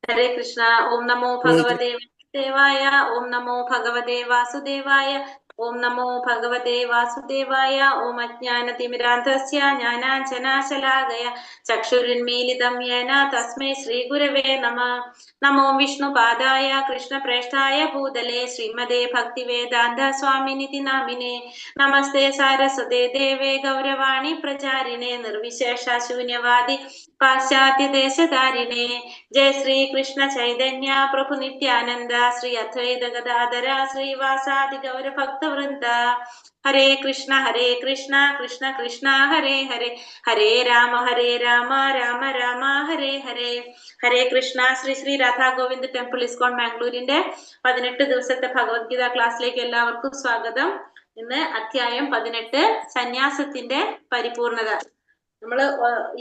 ഹരേ കൃഷ്ണ. ഓം നമോ ഭഗവതേ വാസുദേവായ. ഓം നമോ ഭഗവതേ വാസുദേവായ. ഓം നമോ ഭഗവതേ വാസുദേവായ. ഓം അജ്ഞാനതിമിരാന്ധസ്യ ജ്ഞാനാഞ്ജനാശലാകയ ചക്ഷുരുന്മീലിതം യേന തസ്മൈ ശ്രീഗുരവേ നമഃ. നമോ വിഷ്ണുപാദായ കൃഷ്ണപ്രേഷ്ഠായ ഭൂതലേ ശ്രീമതേ ഭക്തിവേദാന്ത സ്വാമിനിതി നാമിനെ. നമസ്തേ സാരസ്വതേ ദേവേ ഗൗരവാണി പ്രചാരിണേ നിർവിശേഷ ശൂന്യവാദി പാശ്ചാത്യ ദേശകാരിണേ. ജയ ശ്രീ കൃഷ്ണ ചൈതന്യ പ്രഭു നിത്യാനന്ദ ശ്രീ അദ്വൈത ഗദാധര ശ്രീവാസാദി ഗൗര ഭക്തവൃന്ദ. ഹരേ കൃഷ്ണ കൃഷ്ണ കൃഷ്ണ ഹരേ ഹരേ, ഹരേ രാമ രാമ രാമ ഹരേ ഹരേ. ഹരേ കൃഷ്ണ. ശ്രീ ശ്രീ രാധാ ഗോവിന്ദ് ടെമ്പിൾ ഇസ്കോൺ മാംഗ്ലൂരിന്റെ 18 ദിവസത്തെ ഭഗവത്ഗീത ക്ലാസ്സിലേക്ക് എല്ലാവർക്കും സ്വാഗതം. ഇന്ന് അധ്യായം 18 സന്യാസത്തിന്റെ പരിപൂർണത. നമ്മള്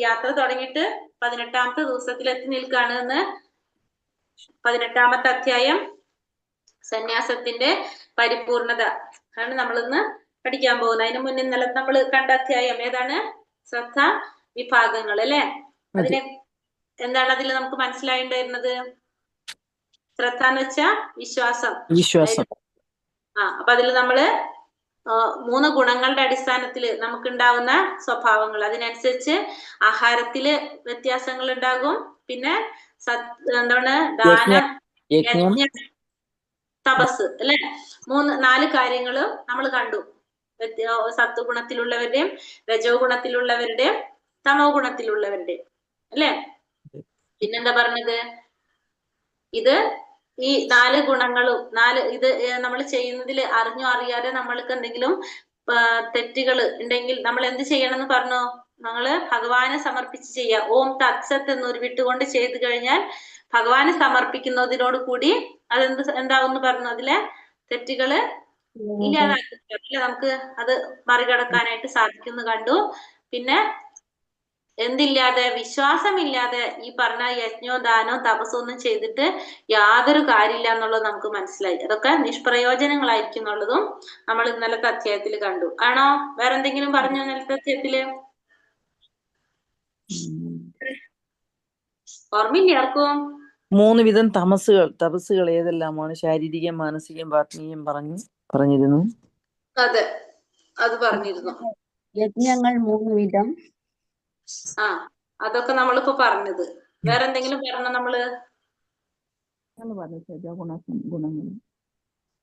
യാത്ര തുടങ്ങിയിട്ട് 18ാമത്തെ ദിവസത്തിൽ എത്തി നിൽക്കാണ്. എന്ന് 18ാമത്തെ അധ്യായം സന്യാസത്തിന്റെ പരിപൂർണത ആണ് നമ്മൾ ഇന്ന് പഠിക്കാൻ പോകുന്നത്. അതിനു മുന്നേ ഇന്നലെ നമ്മൾ കണ്ട അധ്യായം ഏതാണ്? ശ്രദ്ധ വിഭാഗങ്ങൾ അല്ലെ. അതിനെ എന്താണ് അതിൽ നമുക്ക് മനസ്സിലായിണ്ടായിരുന്നത്? ശ്രദ്ധ എന്ന് വെച്ചാ വിശ്വാസം. അപ്പൊ അതിൽ നമ്മള് 3 ഗുണങ്ങളുടെ അടിസ്ഥാനത്തിൽ നമുക്കുണ്ടാവുന്ന സ്വഭാവങ്ങൾ, അതിനനുസരിച്ച് ആഹാരത്തില് വ്യത്യാസങ്ങൾ ഉണ്ടാകും. പിന്നെ എന്താണ് ദാനം, യജ്ഞം, തപസ് അല്ലെ. 4 കാര്യങ്ങളും നമ്മൾ കണ്ടു. സത്വഗുണത്തിലുള്ളവരുടെയും രജോ ഗുണത്തിലുള്ളവരുടെയും തമോ ഗുണത്തിലുള്ളവരുടെയും അല്ലെ. പിന്നെന്താ പറഞ്ഞത്? ഇത് ഈ 4 ഗുണങ്ങളും ഇത് നമ്മൾ ചെയ്യുന്നതിൽ അറിഞ്ഞോ അറിയാതെ നമ്മൾക്ക് എന്തെങ്കിലും തെറ്റുകൾ ഉണ്ടെങ്കിൽ നമ്മൾ എന്ത് ചെയ്യണം എന്ന് പറഞ്ഞു? നമ്മള് ഭഗവാനെ സമർപ്പിച്ച് ചെയ്യുക. ഓം തത്സത്ത് എന്നൊരു വിട്ടുകൊണ്ട് ചെയ്തു കഴിഞ്ഞാൽ ഭഗവാനെ സമർപ്പിക്കുന്നതിനോട് കൂടി എന്താവും പറഞ്ഞു? അതിലെ തെറ്റുകള് ഇല്ലാതാക്കി നമുക്ക് അത് മറികടക്കാനായിട്ട് സാധിക്കുന്നു കണ്ടു. പിന്നെ എന്തില്ലാതെ, വിശ്വാസമില്ലാതെ ഈ പറഞ്ഞ യജ്ഞോ ദാനോ തപസ്സോ ഒന്നും ചെയ്തിട്ട് യാതൊരു കാര്യമില്ല എന്നുള്ളത് നമുക്ക് മനസ്സിലായി. അതൊക്കെ നിഷ്പ്രയോജനങ്ങളായിരിക്കും എന്നുള്ളതും നമ്മൾ ഇന്നലത്തെ അധ്യായത്തിൽ കണ്ടു. ആണോ? വേറെന്തെങ്കിലും പറഞ്ഞോ ഇന്നലത്തെ അധ്യായത്തില്? ഓർമ്മയില്ല ആർക്കും? 3 വിധം തപസ്സുകൾ ഏതെല്ലാമാണ്? ശാരീരികം, മാനസികം, ആത്മീയം പറഞ്ഞിരുന്നു. അതെ, അത് പറഞ്ഞിരുന്നു. യജ്ഞങ്ങൾ 3 വിധം. അതൊക്കെ നമ്മളിപ്പോ പറഞ്ഞത്. വേറെ എന്തെങ്കിലും പറഞ്ഞോ നമ്മള്?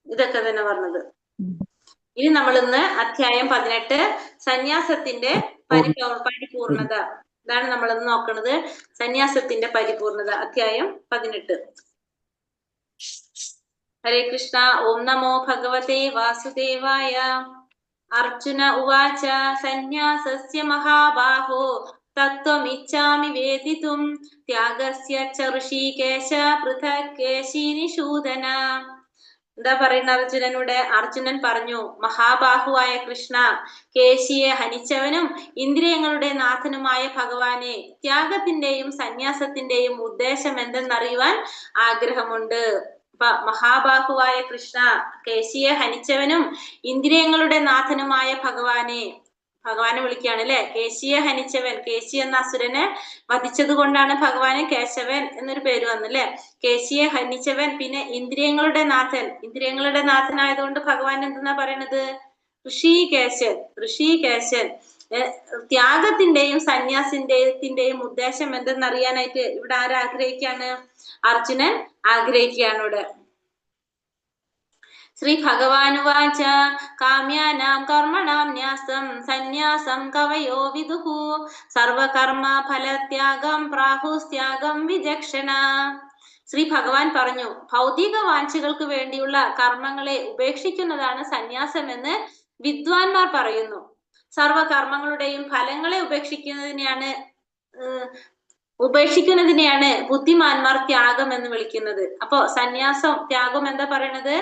ഇതൊക്കെ തന്നെ പറഞ്ഞത്. ഇനി നമ്മൾ ഇന്ന് അധ്യായം 18 സന്യാസത്തിന്റെ പരിപൂർണത, ഇതാണ് നമ്മൾ ഇന്ന് നോക്കുന്നത്. സന്യാസത്തിന്റെ പരിപൂർണത, അധ്യായം 18. ഹരേ കൃഷ്ണ. ഓം നമോ ഭഗവതേ വാസുദേവായ. അർജുന ഉവാച സന്യാസസ്യ മഹാബാഹോ തത്വമിച്ഛാമി വേദിതും ത്യാഗസ്യ ച ഋഷികേശ പൃഥക് കേശിനിഷൂദന. എന്താ പറയുന്ന അർജുനനോട്? അർജുനൻ പറഞ്ഞു, മഹാബാഹുവായ കൃഷ്ണ, കേശിയെ ഹനിച്ചവനും ഇന്ദ്രിയങ്ങളുടെ നാഥനുമായ ഭഗവാനെ, ത്യാഗത്തിന്റെയും സന്യാസത്തിന്റെയും ഉദ്ദേശം എന്തെന്നറിയുവാൻ ആഗ്രഹമുണ്ട്. മഹാബാഹുവായ കൃഷ്ണ, കേശിയെ ഹനിച്ചവനും ഇന്ദ്രിയങ്ങളുടെ നാഥനുമായ ഭഗവാനെ വിളിക്കുകയാണ് അല്ലെ. കേശിയെ ഹനിച്ചവൻ, കേശി എന്ന അസുരനെ വധിച്ചത് കൊണ്ടാണ് ഭഗവാന് കേശവൻ എന്നൊരു പേര് വന്നല്ലേ. കേശിയെ ഹനിച്ചവൻ, പിന്നെ ഇന്ദ്രിയങ്ങളുടെ നാഥനായതുകൊണ്ട് ഭഗവാൻ എന്തെന്നാ പറയണത്? ഋഷികേശൻ. ത്യാഗത്തിന്റെയും സന്യാസത്തിന്റെയും ഉദ്ദേശം എന്തെന്നറിയാനായിട്ട് ഇവിടെ ആരാഗ്രഹിക്കാണ്? അർജുനൻ ആഗ്രഹിക്കുകയാണ് ഇവിടെ. ശ്രീ ഭഗവാനുവാച കാമ്യാനാം കർമ്മണാം ന്യാസം സന്യാസം കവയോ വിദുഃ സർവകർമ്മ ഫലത്യാഗം പ്രാഹുസ്ത്യാഗം വിചക്ഷണ. ശ്രീ ഭഗവാൻ പറഞ്ഞു, ഭൗതിക വാഞ്ചകൾക്ക് വേണ്ടിയുള്ള കർമ്മങ്ങളെ ഉപേക്ഷിക്കുന്നതാണ് സന്യാസം എന്ന് വിദ്വാൻമാർ പറയുന്നു. സർവകർമ്മങ്ങളുടെയും ഫലങ്ങളെ ഉപേക്ഷിക്കുന്നതിനെയാണ് ബുദ്ധിമാന്മാർ ത്യാഗം എന്ന് വിളിക്കുന്നത്. അപ്പോ സന്യാസം, ത്യാഗം എന്താ പറയണത്?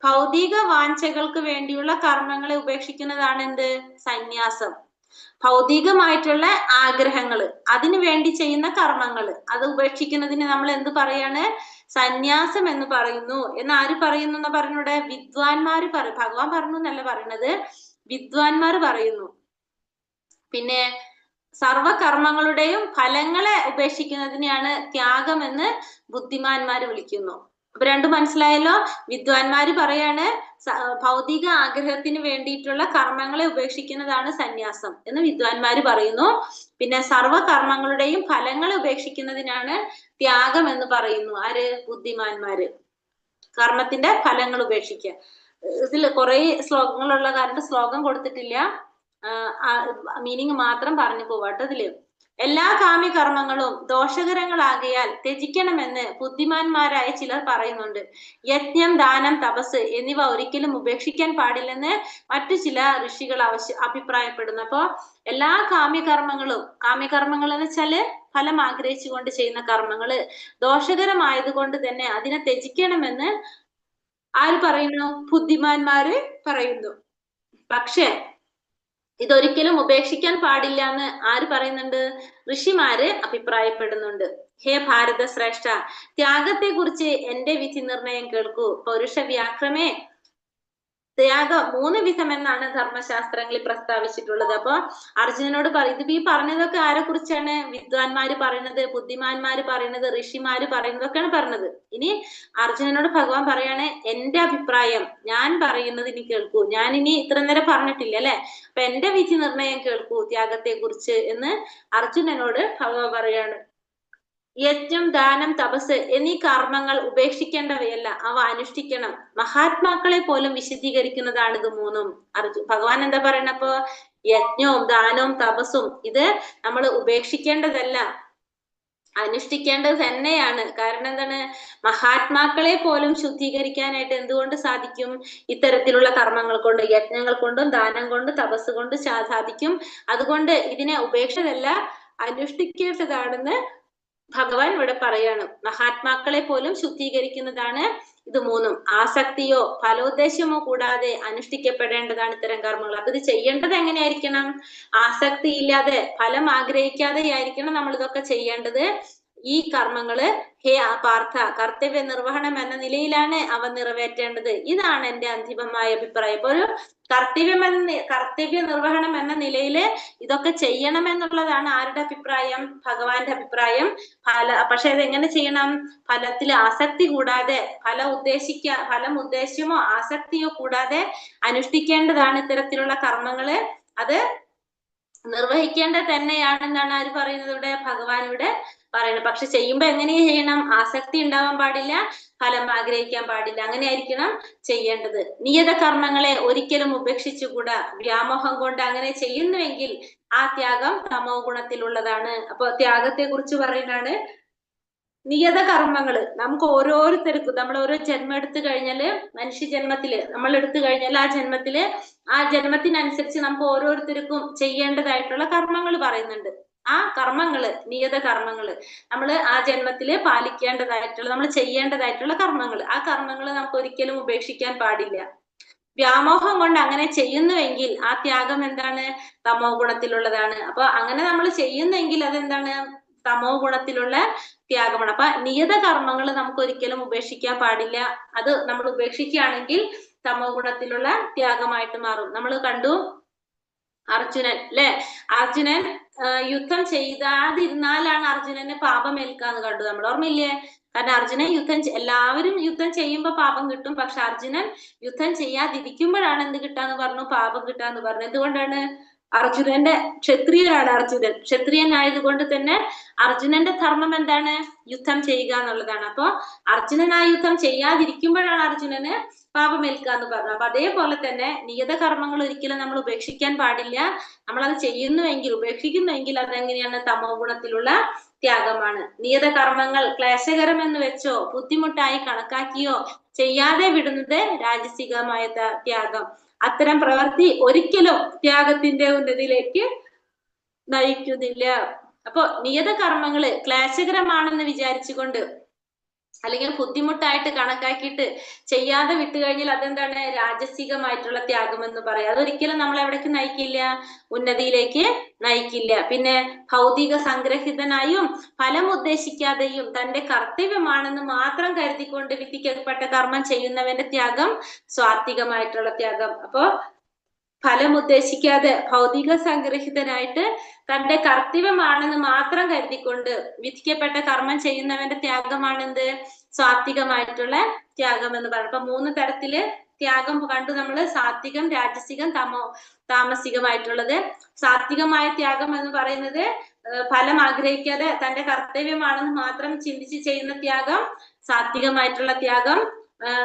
ഭൗതിക വാഞ്ചകൾക്ക് വേണ്ടിയുള്ള കർമ്മങ്ങളെ ഉപേക്ഷിക്കുന്നതാണ് എന്ത്? സന്യാസം. ഭൗതികമായിട്ടുള്ള ആഗ്രഹങ്ങള്, അതിനു വേണ്ടി ചെയ്യുന്ന കർമ്മങ്ങള്, അത് ഉപേക്ഷിക്കുന്നതിന് നമ്മൾ എന്ത് പറയാണ്? സന്യാസം എന്ന് പറയുന്നു. എന്ന് ആര് പറയുന്നു എന്ന് പറഞ്ഞൂടെ? വിദ്വാൻമാര് പറയും. ഭഗവാൻ പറഞ്ഞു എന്നല്ല പറയണത്, വിദ്വാൻമാർ പറയുന്നു. പിന്നെ സർവകർമ്മങ്ങളുടെയും ഫലങ്ങളെ ഉപേക്ഷിക്കുന്നതിനെയാണ് ത്യാഗം എന്ന് ബുദ്ധിമാന്മാര് വിളിക്കുന്നു. അപ്പൊ രണ്ടും മനസ്സിലായല്ലോ. വിദ്വാൻമാര് പറയാണ് ഭൗതിക ആഗ്രഹത്തിന് വേണ്ടിയിട്ടുള്ള കർമ്മങ്ങളെ ഉപേക്ഷിക്കുന്നതാണ് സന്യാസം എന്ന് വിദ്വാൻമാര് പറയുന്നു. പിന്നെ സർവകർമ്മങ്ങളുടെയും ഫലങ്ങളെ ഉപേക്ഷിക്കുന്നതിനാണ് ത്യാഗം എന്ന് പറയുന്നു ആര്? ബുദ്ധിമാന്മാര്. കർമ്മത്തിന്റെ ഫലങ്ങൾ ഉപേക്ഷിക്കുക. ഇതിൽ കുറെ ശ്ലോകങ്ങളുള്ള കാരണം ശ്ലോകം കൊടുത്തിട്ടില്ല, മീനിങ് മാത്രം പറഞ്ഞു പോവാട്ടോ. ഇതില് എല്ലാ കാമ്യകർമ്മങ്ങളും ദോഷകരങ്ങളാകിയാൽ ത്യജിക്കണമെന്ന് ബുദ്ധിമാന്മാരായ ചിലർ പറയുന്നുണ്ട്. യജ്ഞം, ദാനം, തപസ് എന്നിവ ഒരിക്കലും ഉപേക്ഷിക്കാൻ പാടില്ലെന്ന് മറ്റു ചില ഋഷികൾ അഭിപ്രായപ്പെടുന്നു. അപ്പോ എല്ലാ കാമ്യകർമ്മങ്ങൾ എന്ന് വെച്ചാല് ഫലം ആഗ്രഹിച്ചുകൊണ്ട് ചെയ്യുന്ന കർമ്മങ്ങള് ദോഷകരമായതുകൊണ്ട് തന്നെ അതിനെ ത്യജിക്കണമെന്ന് ആര് പറയുന്നു? ബുദ്ധിമാന്മാര് പറയുന്നു. പക്ഷെ ഇതൊരിക്കലും ഉപേക്ഷിക്കാൻ പാടില്ല എന്ന് ആര് പറയുന്നുണ്ട്? ഋഷിമാര് അഭിപ്രായപ്പെടുന്നുണ്ട്. ഹേ ഭാരത ശ്രേഷ്ഠ, ത്യാഗത്തെ കുറിച്ച് എന്റെ വിധി നിർണയം കേൾക്കൂ. പൗരുഷ വ്യാക്രമേ, ത്യാഗം 3 വിധം എന്നാണ് ധർമ്മശാസ്ത്രങ്ങളിൽ പ്രസ്താവിച്ചിട്ടുള്ളത്. അപ്പൊ അർജുനനോട് ഇതിപ്പോ ഈ പറഞ്ഞതൊക്കെ ആരെ കുറിച്ചാണ്? വിദ്വാൻമാര് പറയുന്നത്, ബുദ്ധിമാന്മാര് പറയുന്നത്, ഋഷിമാര് പറയുന്നതൊക്കെയാണ് പറഞ്ഞത്. ഇനി അർജുനനോട് ഭഗവാൻ പറയാണ്, എന്റെ അഭിപ്രായം, ഞാൻ പറയുന്നത് ഇനി കേൾക്കൂ. ഞാൻ ഇനി ഇത്ര നേരം പറഞ്ഞിട്ടില്ല അല്ലെ, അപ്പൊ എന്റെ വിധി നിർണയം കേൾക്കൂ ത്യാഗത്തെ കുറിച്ച് എന്ന് അർജുനനോട് ഭഗവാൻ പറയാണ്. യജ്ഞം, ദാനം, തപസ് എന്നീ കർമ്മങ്ങൾ ഉപേക്ഷിക്കേണ്ടവയല്ല, അവ അനുഷ്ഠിക്കണം. മഹാത്മാക്കളെ പോലും വിശദീകരിക്കുന്നതാണ് ഇത് 3ഉം. ഭഗവാൻ എന്താ പറയണപ്പോ? യജ്ഞവും ദാനവും തപസ്സും ഇത് നമ്മൾ ഉപേക്ഷിക്കേണ്ടതല്ല, അനുഷ്ഠിക്കേണ്ടത് തന്നെയാണ്. കാരണം എന്താണ്? മഹാത്മാക്കളെ പോലും ശുദ്ധീകരിക്കാനായിട്ട് എന്തുകൊണ്ട് സാധിക്കും? ഇത്തരത്തിലുള്ള കർമ്മങ്ങൾ കൊണ്ട്, യജ്ഞങ്ങൾ കൊണ്ടും ദാനം കൊണ്ട് തപസ് കൊണ്ട് സാധിക്കും. അതുകൊണ്ട് ഇതിനെ ഉപേക്ഷതല്ല, അനുഷ്ഠിക്കേണ്ടതാണെന്ന് ഭഗവാൻ ഇവിടെ പറയാണ്. മഹാത്മാക്കളെ പോലും ശുദ്ധീകരിക്കുന്നതാണ് ഇത് 3ഉം. ആസക്തിയോ ഫലോദ്ദേശമോ കൂടാതെ അനുഷ്ഠിക്കപ്പെടേണ്ടതാണ് ഇത്തരം കർമ്മങ്ങൾ. അപ്പൊ ഇത് ചെയ്യേണ്ടത് എങ്ങനെയായിരിക്കണം? ആസക്തി ഇല്ലാതെ, ഫലം ആഗ്രഹിക്കാതെ ആയിരിക്കണം നമ്മൾ ഇതൊക്കെ ചെയ്യേണ്ടത്. ഈ കർമ്മങ്ങള് ഹേ പാർത്ഥ, കർത്തവ്യ നിർവഹണം എന്ന നിലയിലാണ് അവ നിറവേറ്റേണ്ടത്. ഇതാണ് എന്റെ അന്തിമമായ അഭിപ്രായം. ഇപ്പൊ ഒരു കർത്തവ്യ നിർവഹണം എന്ന നിലയില് ഇതൊക്കെ ചെയ്യണമെന്നുള്ളതാണ് ആരുടെ അഭിപ്രായം? ഭഗവാന്റെ അഭിപ്രായം. പക്ഷെ അതെങ്ങനെ ചെയ്യണം? ഫലത്തിൽ ആസക്തി കൂടാതെ, ഫലം ഉദ്ദേശ്യമോ ആസക്തിയോ കൂടാതെ അനുഷ്ഠിക്കേണ്ടതാണ് ഇത്തരത്തിലുള്ള കർമ്മങ്ങള്. അത് നിർവഹിക്കേണ്ടത് തന്നെയാണെന്നാണ് ആര് പറയുന്നത് ഇവിടെ? ഭഗവാൻ ഇവിടെ പറയുന്നത്. പക്ഷെ ചെയ്യുമ്പോ എങ്ങനെ ചെയ്യണം? ആസക്തി ഉണ്ടാവാൻ പാടില്ല, ഫലം ആഗ്രഹിക്കാൻ പാടില്ല, അങ്ങനെ ആയിരിക്കണം ചെയ്യേണ്ടത്. നിയത കർമ്മങ്ങളെ ഒരിക്കലും ഉപേക്ഷിച്ചുകൂടാ. വ്യാമോഹം കൊണ്ട് അങ്ങനെ ചെയ്യുന്നുവെങ്കിൽ ആ ത്യാഗം തമോ ഗുണത്തിലുള്ളതാണ്. അപ്പൊ ത്യാഗത്തെ കുറിച്ച് പറയുന്നതാണ് നിയത കർമ്മങ്ങള്. നമുക്ക് ഓരോരുത്തർക്കും, നമ്മൾ ഓരോ ജന്മം എടുത്തു കഴിഞ്ഞാല്, മനുഷ്യ ജന്മത്തില് നമ്മൾ എടുത്തു കഴിഞ്ഞാൽ ആ ജന്മത്തിനനുസരിച്ച് നമുക്ക് ഓരോരുത്തർക്കും ചെയ്യേണ്ടതായിട്ടുള്ള കർമ്മങ്ങൾ പറയുന്നുണ്ട്. ആ കർമ്മങ്ങള്, നിയത കർമ്മങ്ങള്, നമ്മൾ ആ ജന്മത്തില് പാലിക്കേണ്ടതായിട്ടുള്ള, നമ്മൾ ചെയ്യേണ്ടതായിട്ടുള്ള കർമ്മങ്ങൾ, ആ കർമ്മങ്ങൾ നമുക്ക് ഒരിക്കലും ഉപേക്ഷിക്കാൻ പാടില്ല. വ്യാമോഹം കൊണ്ട് അങ്ങനെ ചെയ്യുന്നുവെങ്കിൽ ആ ത്യാഗം എന്താണ്? തമോ ഗുണത്തിലുള്ളതാണ്. അപ്പൊ അങ്ങനെ നമ്മൾ ചെയ്യുന്നെങ്കിൽ അതെന്താണ്? തമോ ഗുണത്തിലുള്ള ത്യാഗമാണ്. അപ്പൊ നിയത കർമ്മങ്ങൾ നമുക്ക് ഒരിക്കലും ഉപേക്ഷിക്കാൻ പാടില്ല. അത് നമ്മൾ ഉപേക്ഷിക്കുകയാണെങ്കിൽ തമോ ഗുണത്തിലുള്ള ത്യാഗമായിട്ട് മാറും. നമ്മൾ കണ്ടു അർജുനൻ അല്ലെ, അർജുനൻ യുദ്ധം ചെയ്താതിരുന്നാലാണ് അർജുനന് പാപമേൽക്കാന്ന് കണ്ടു നമ്മൾ, ഓർമ്മയില്ലേ? കാരണം അർജുനൻ എല്ലാവരും യുദ്ധം ചെയ്യുമ്പോ പാപം കിട്ടും, പക്ഷെ അർജുനൻ യുദ്ധം ചെയ്യാതിരിക്കുമ്പോഴാണ് എന്ത് കിട്ടാന്ന് പറഞ്ഞു? പാപം കിട്ടാന്ന് പറഞ്ഞു. എന്തുകൊണ്ടാണ്? അർജുനന്റെ ക്ഷത്രിയനാണ് അർജുനൻ. ക്ഷത്രിയനായതുകൊണ്ട് തന്നെ അർജുനന്റെ ധർമ്മം എന്താണ്? യുദ്ധം ചെയ്യുക എന്നുള്ളതാണ്. അപ്പൊ അർജുനൻ ആ യുദ്ധം ചെയ്യാതിരിക്കുമ്പോഴാണ് അർജുനന് പാപമേൽക്കുക എന്ന് പറഞ്ഞു. അപ്പൊ അതേപോലെ തന്നെ നിയത കർമ്മങ്ങൾ ഒരിക്കലും നമ്മൾ ഉപേക്ഷിക്കാൻ പാടില്ല. നമ്മളത് ചെയ്യുന്നുവെങ്കിൽ, ഉപേക്ഷിക്കുന്നുവെങ്കിൽ അതെങ്ങനെയാണ്? തമോ ഗുണത്തിലുള്ള ത്യാഗമാണ്. നിയത കർമ്മങ്ങൾ ക്ലേശകരം എന്ന് വെച്ചോ ബുദ്ധിമുട്ടായി കണക്കാക്കിയോ ചെയ്യാതെ വിടുന്നത് രാജസികമായ ത്യാഗം. അത്തരം പ്രവൃത്തി ഒരിക്കലും ത്യാഗത്തിന്റെ ഉന്നതിയിലേക്ക് നയിക്കുന്നില്ല. അപ്പൊ നിയത കർമ്മങ്ങള് ക്ലേശകരമാണെന്ന് വിചാരിച്ചുകൊണ്ട്, അല്ലെങ്കിൽ ബുദ്ധിമുട്ടായിട്ട് കണക്കാക്കിയിട്ട് ചെയ്യാതെ വിട്ടുകഴിഞ്ഞാൽ അതെന്താണ്? രാജസികമായിട്ടുള്ള ത്യാഗം എന്ന് പറയാം. അതൊരിക്കലും നമ്മൾ എവിടേക്ക് നയിക്കില്ല? ഉന്നതിയിലേക്ക് നയിക്കില്ല. പിന്നെ ഭൗതിക സംഗ്രഹിതനായും ഫലം ഉദ്ദേശിക്കാതെയും തന്റെ കർത്തവ്യമാണെന്ന് മാത്രം കരുതിക്കൊണ്ട് വിധിക്കപ്പെട്ട കർമ്മം ചെയ്യുന്നവന്റെ ത്യാഗം സ്വാത്വികമായിട്ടുള്ള ത്യാഗം. അപ്പോ ഫലം ഉദ്ദേശിക്കാതെ ഭൗതിക സംഗ്രഹിതനായിട്ട് തന്റെ കർത്തവ്യമാണെന്ന് മാത്രം കരുതിക്കൊണ്ട് വിധിക്കപ്പെട്ട കർമ്മം ചെയ്യുന്നവന്റെ ത്യാഗമാണെന്ത്? സാത്വികമായിട്ടുള്ള ത്യാഗം എന്ന് പറയുന്നത്. അപ്പൊ 3 തരത്തില് ത്യാഗം കണ്ടു നമ്മള്. സാത്വികം, രാജസികം, താമസികമായിട്ടുള്ളത്. സാത്വികമായ ത്യാഗം എന്ന് പറയുന്നത് ഫലം ആഗ്രഹിക്കാതെ തന്റെ കർത്തവ്യമാണെന്ന് മാത്രം ചിന്തിച്ച് ചെയ്യുന്ന ത്യാഗം സാത്വികമായിട്ടുള്ള ത്യാഗം.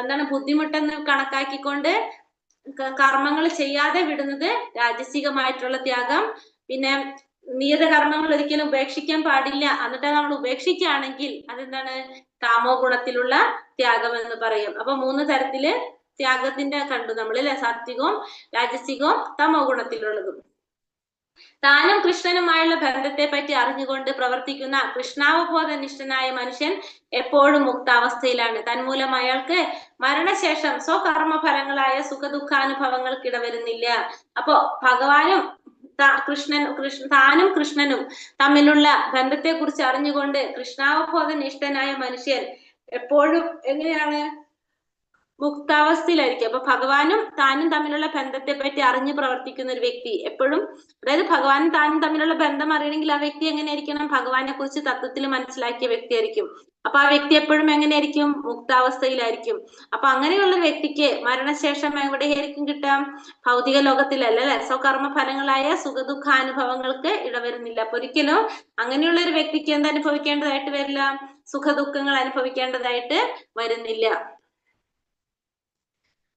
എന്താണ് ബുദ്ധിമുട്ടെന്ന് കണക്കാക്കിക്കൊണ്ട് കർമ്മങ്ങൾ ചെയ്യാതെ വിടുന്നത് രാജസികമായിട്ടുള്ള ത്യാഗം. പിന്നെ നിയത കർമ്മങ്ങൾ ഒരിക്കലും ഉപേക്ഷിക്കാൻ പാടില്ല, എന്നിട്ട് നമ്മൾ ഉപേക്ഷിക്കുകയാണെങ്കിൽ അതെന്താണ്? താമോ ഗുണത്തിലുള്ള ത്യാഗം എന്ന് പറയും. അപ്പൊ 3 തരത്തില് ത്യാഗത്തിന്റെ കണ്ടു നമ്മൾ അല്ലെ? സാത്വികവും രാജസികവും തമോ ഗുണത്തിലുള്ളതും. താനും കൃഷ്ണനുമായുള്ള ബന്ധത്തെ പറ്റി അറിഞ്ഞുകൊണ്ട് പ്രവർത്തിക്കുന്ന കൃഷ്ണാവബോധനിഷ്ഠനായ മനുഷ്യൻ എപ്പോഴും മുക്താവസ്ഥയിലാണ്. തന്മൂലം അയാൾക്ക് മരണശേഷം സ്വകർമ്മ ഫലങ്ങളായ സുഖദുഃഖാനുഭവങ്ങൾക്ക് ഇടവരുന്നില്ല. അപ്പോ ഭഗവാനും താനും കൃഷ്ണനും തമ്മിലുള്ള ബന്ധത്തെ കുറിച്ച് അറിഞ്ഞുകൊണ്ട് കൃഷ്ണാവബോധനിഷ്ഠനായ മനുഷ്യൻ എപ്പോഴും എങ്ങനെയാണ്? മുക്താവസ്ഥയിലായിരിക്കും. അപ്പൊ ഭഗവാനും താനും തമ്മിലുള്ള ബന്ധത്തെ പറ്റി അറിഞ്ഞു പ്രവർത്തിക്കുന്ന ഒരു വ്യക്തി എപ്പോഴും, അതായത് ഭഗവാനും താനും തമ്മിലുള്ള ബന്ധം അറിയണമെങ്കിൽ ആ വ്യക്തി എങ്ങനെയായിരിക്കണം? ഭഗവാനെ കുറിച്ച് തത്വത്തിൽ മനസ്സിലാക്കിയ വ്യക്തിയായിരിക്കും. അപ്പൊ ആ വ്യക്തി എപ്പോഴും എങ്ങനെയായിരിക്കും? മുക്താവസ്ഥയിലായിരിക്കും. അപ്പൊ അങ്ങനെയുള്ള വ്യക്തിക്ക് മരണശേഷം എവിടെയായിരിക്കും കിട്ടാം? ഭൗതിക ലോകത്തിലല്ല അല്ലെ? സ്വകർമ്മ ഫലങ്ങളായ സുഖദുഃഖാനുഭവങ്ങൾക്ക് ഇടവരുന്നില്ല. അപ്പൊ ഒരിക്കലും അങ്ങനെയുള്ള ഒരു വ്യക്തിക്ക് എന്ത് അനുഭവിക്കേണ്ടതായിട്ട് വരില്ല? സുഖദുഃഖങ്ങൾ അനുഭവിക്കേണ്ടതായിട്ട് വരുന്നില്ല.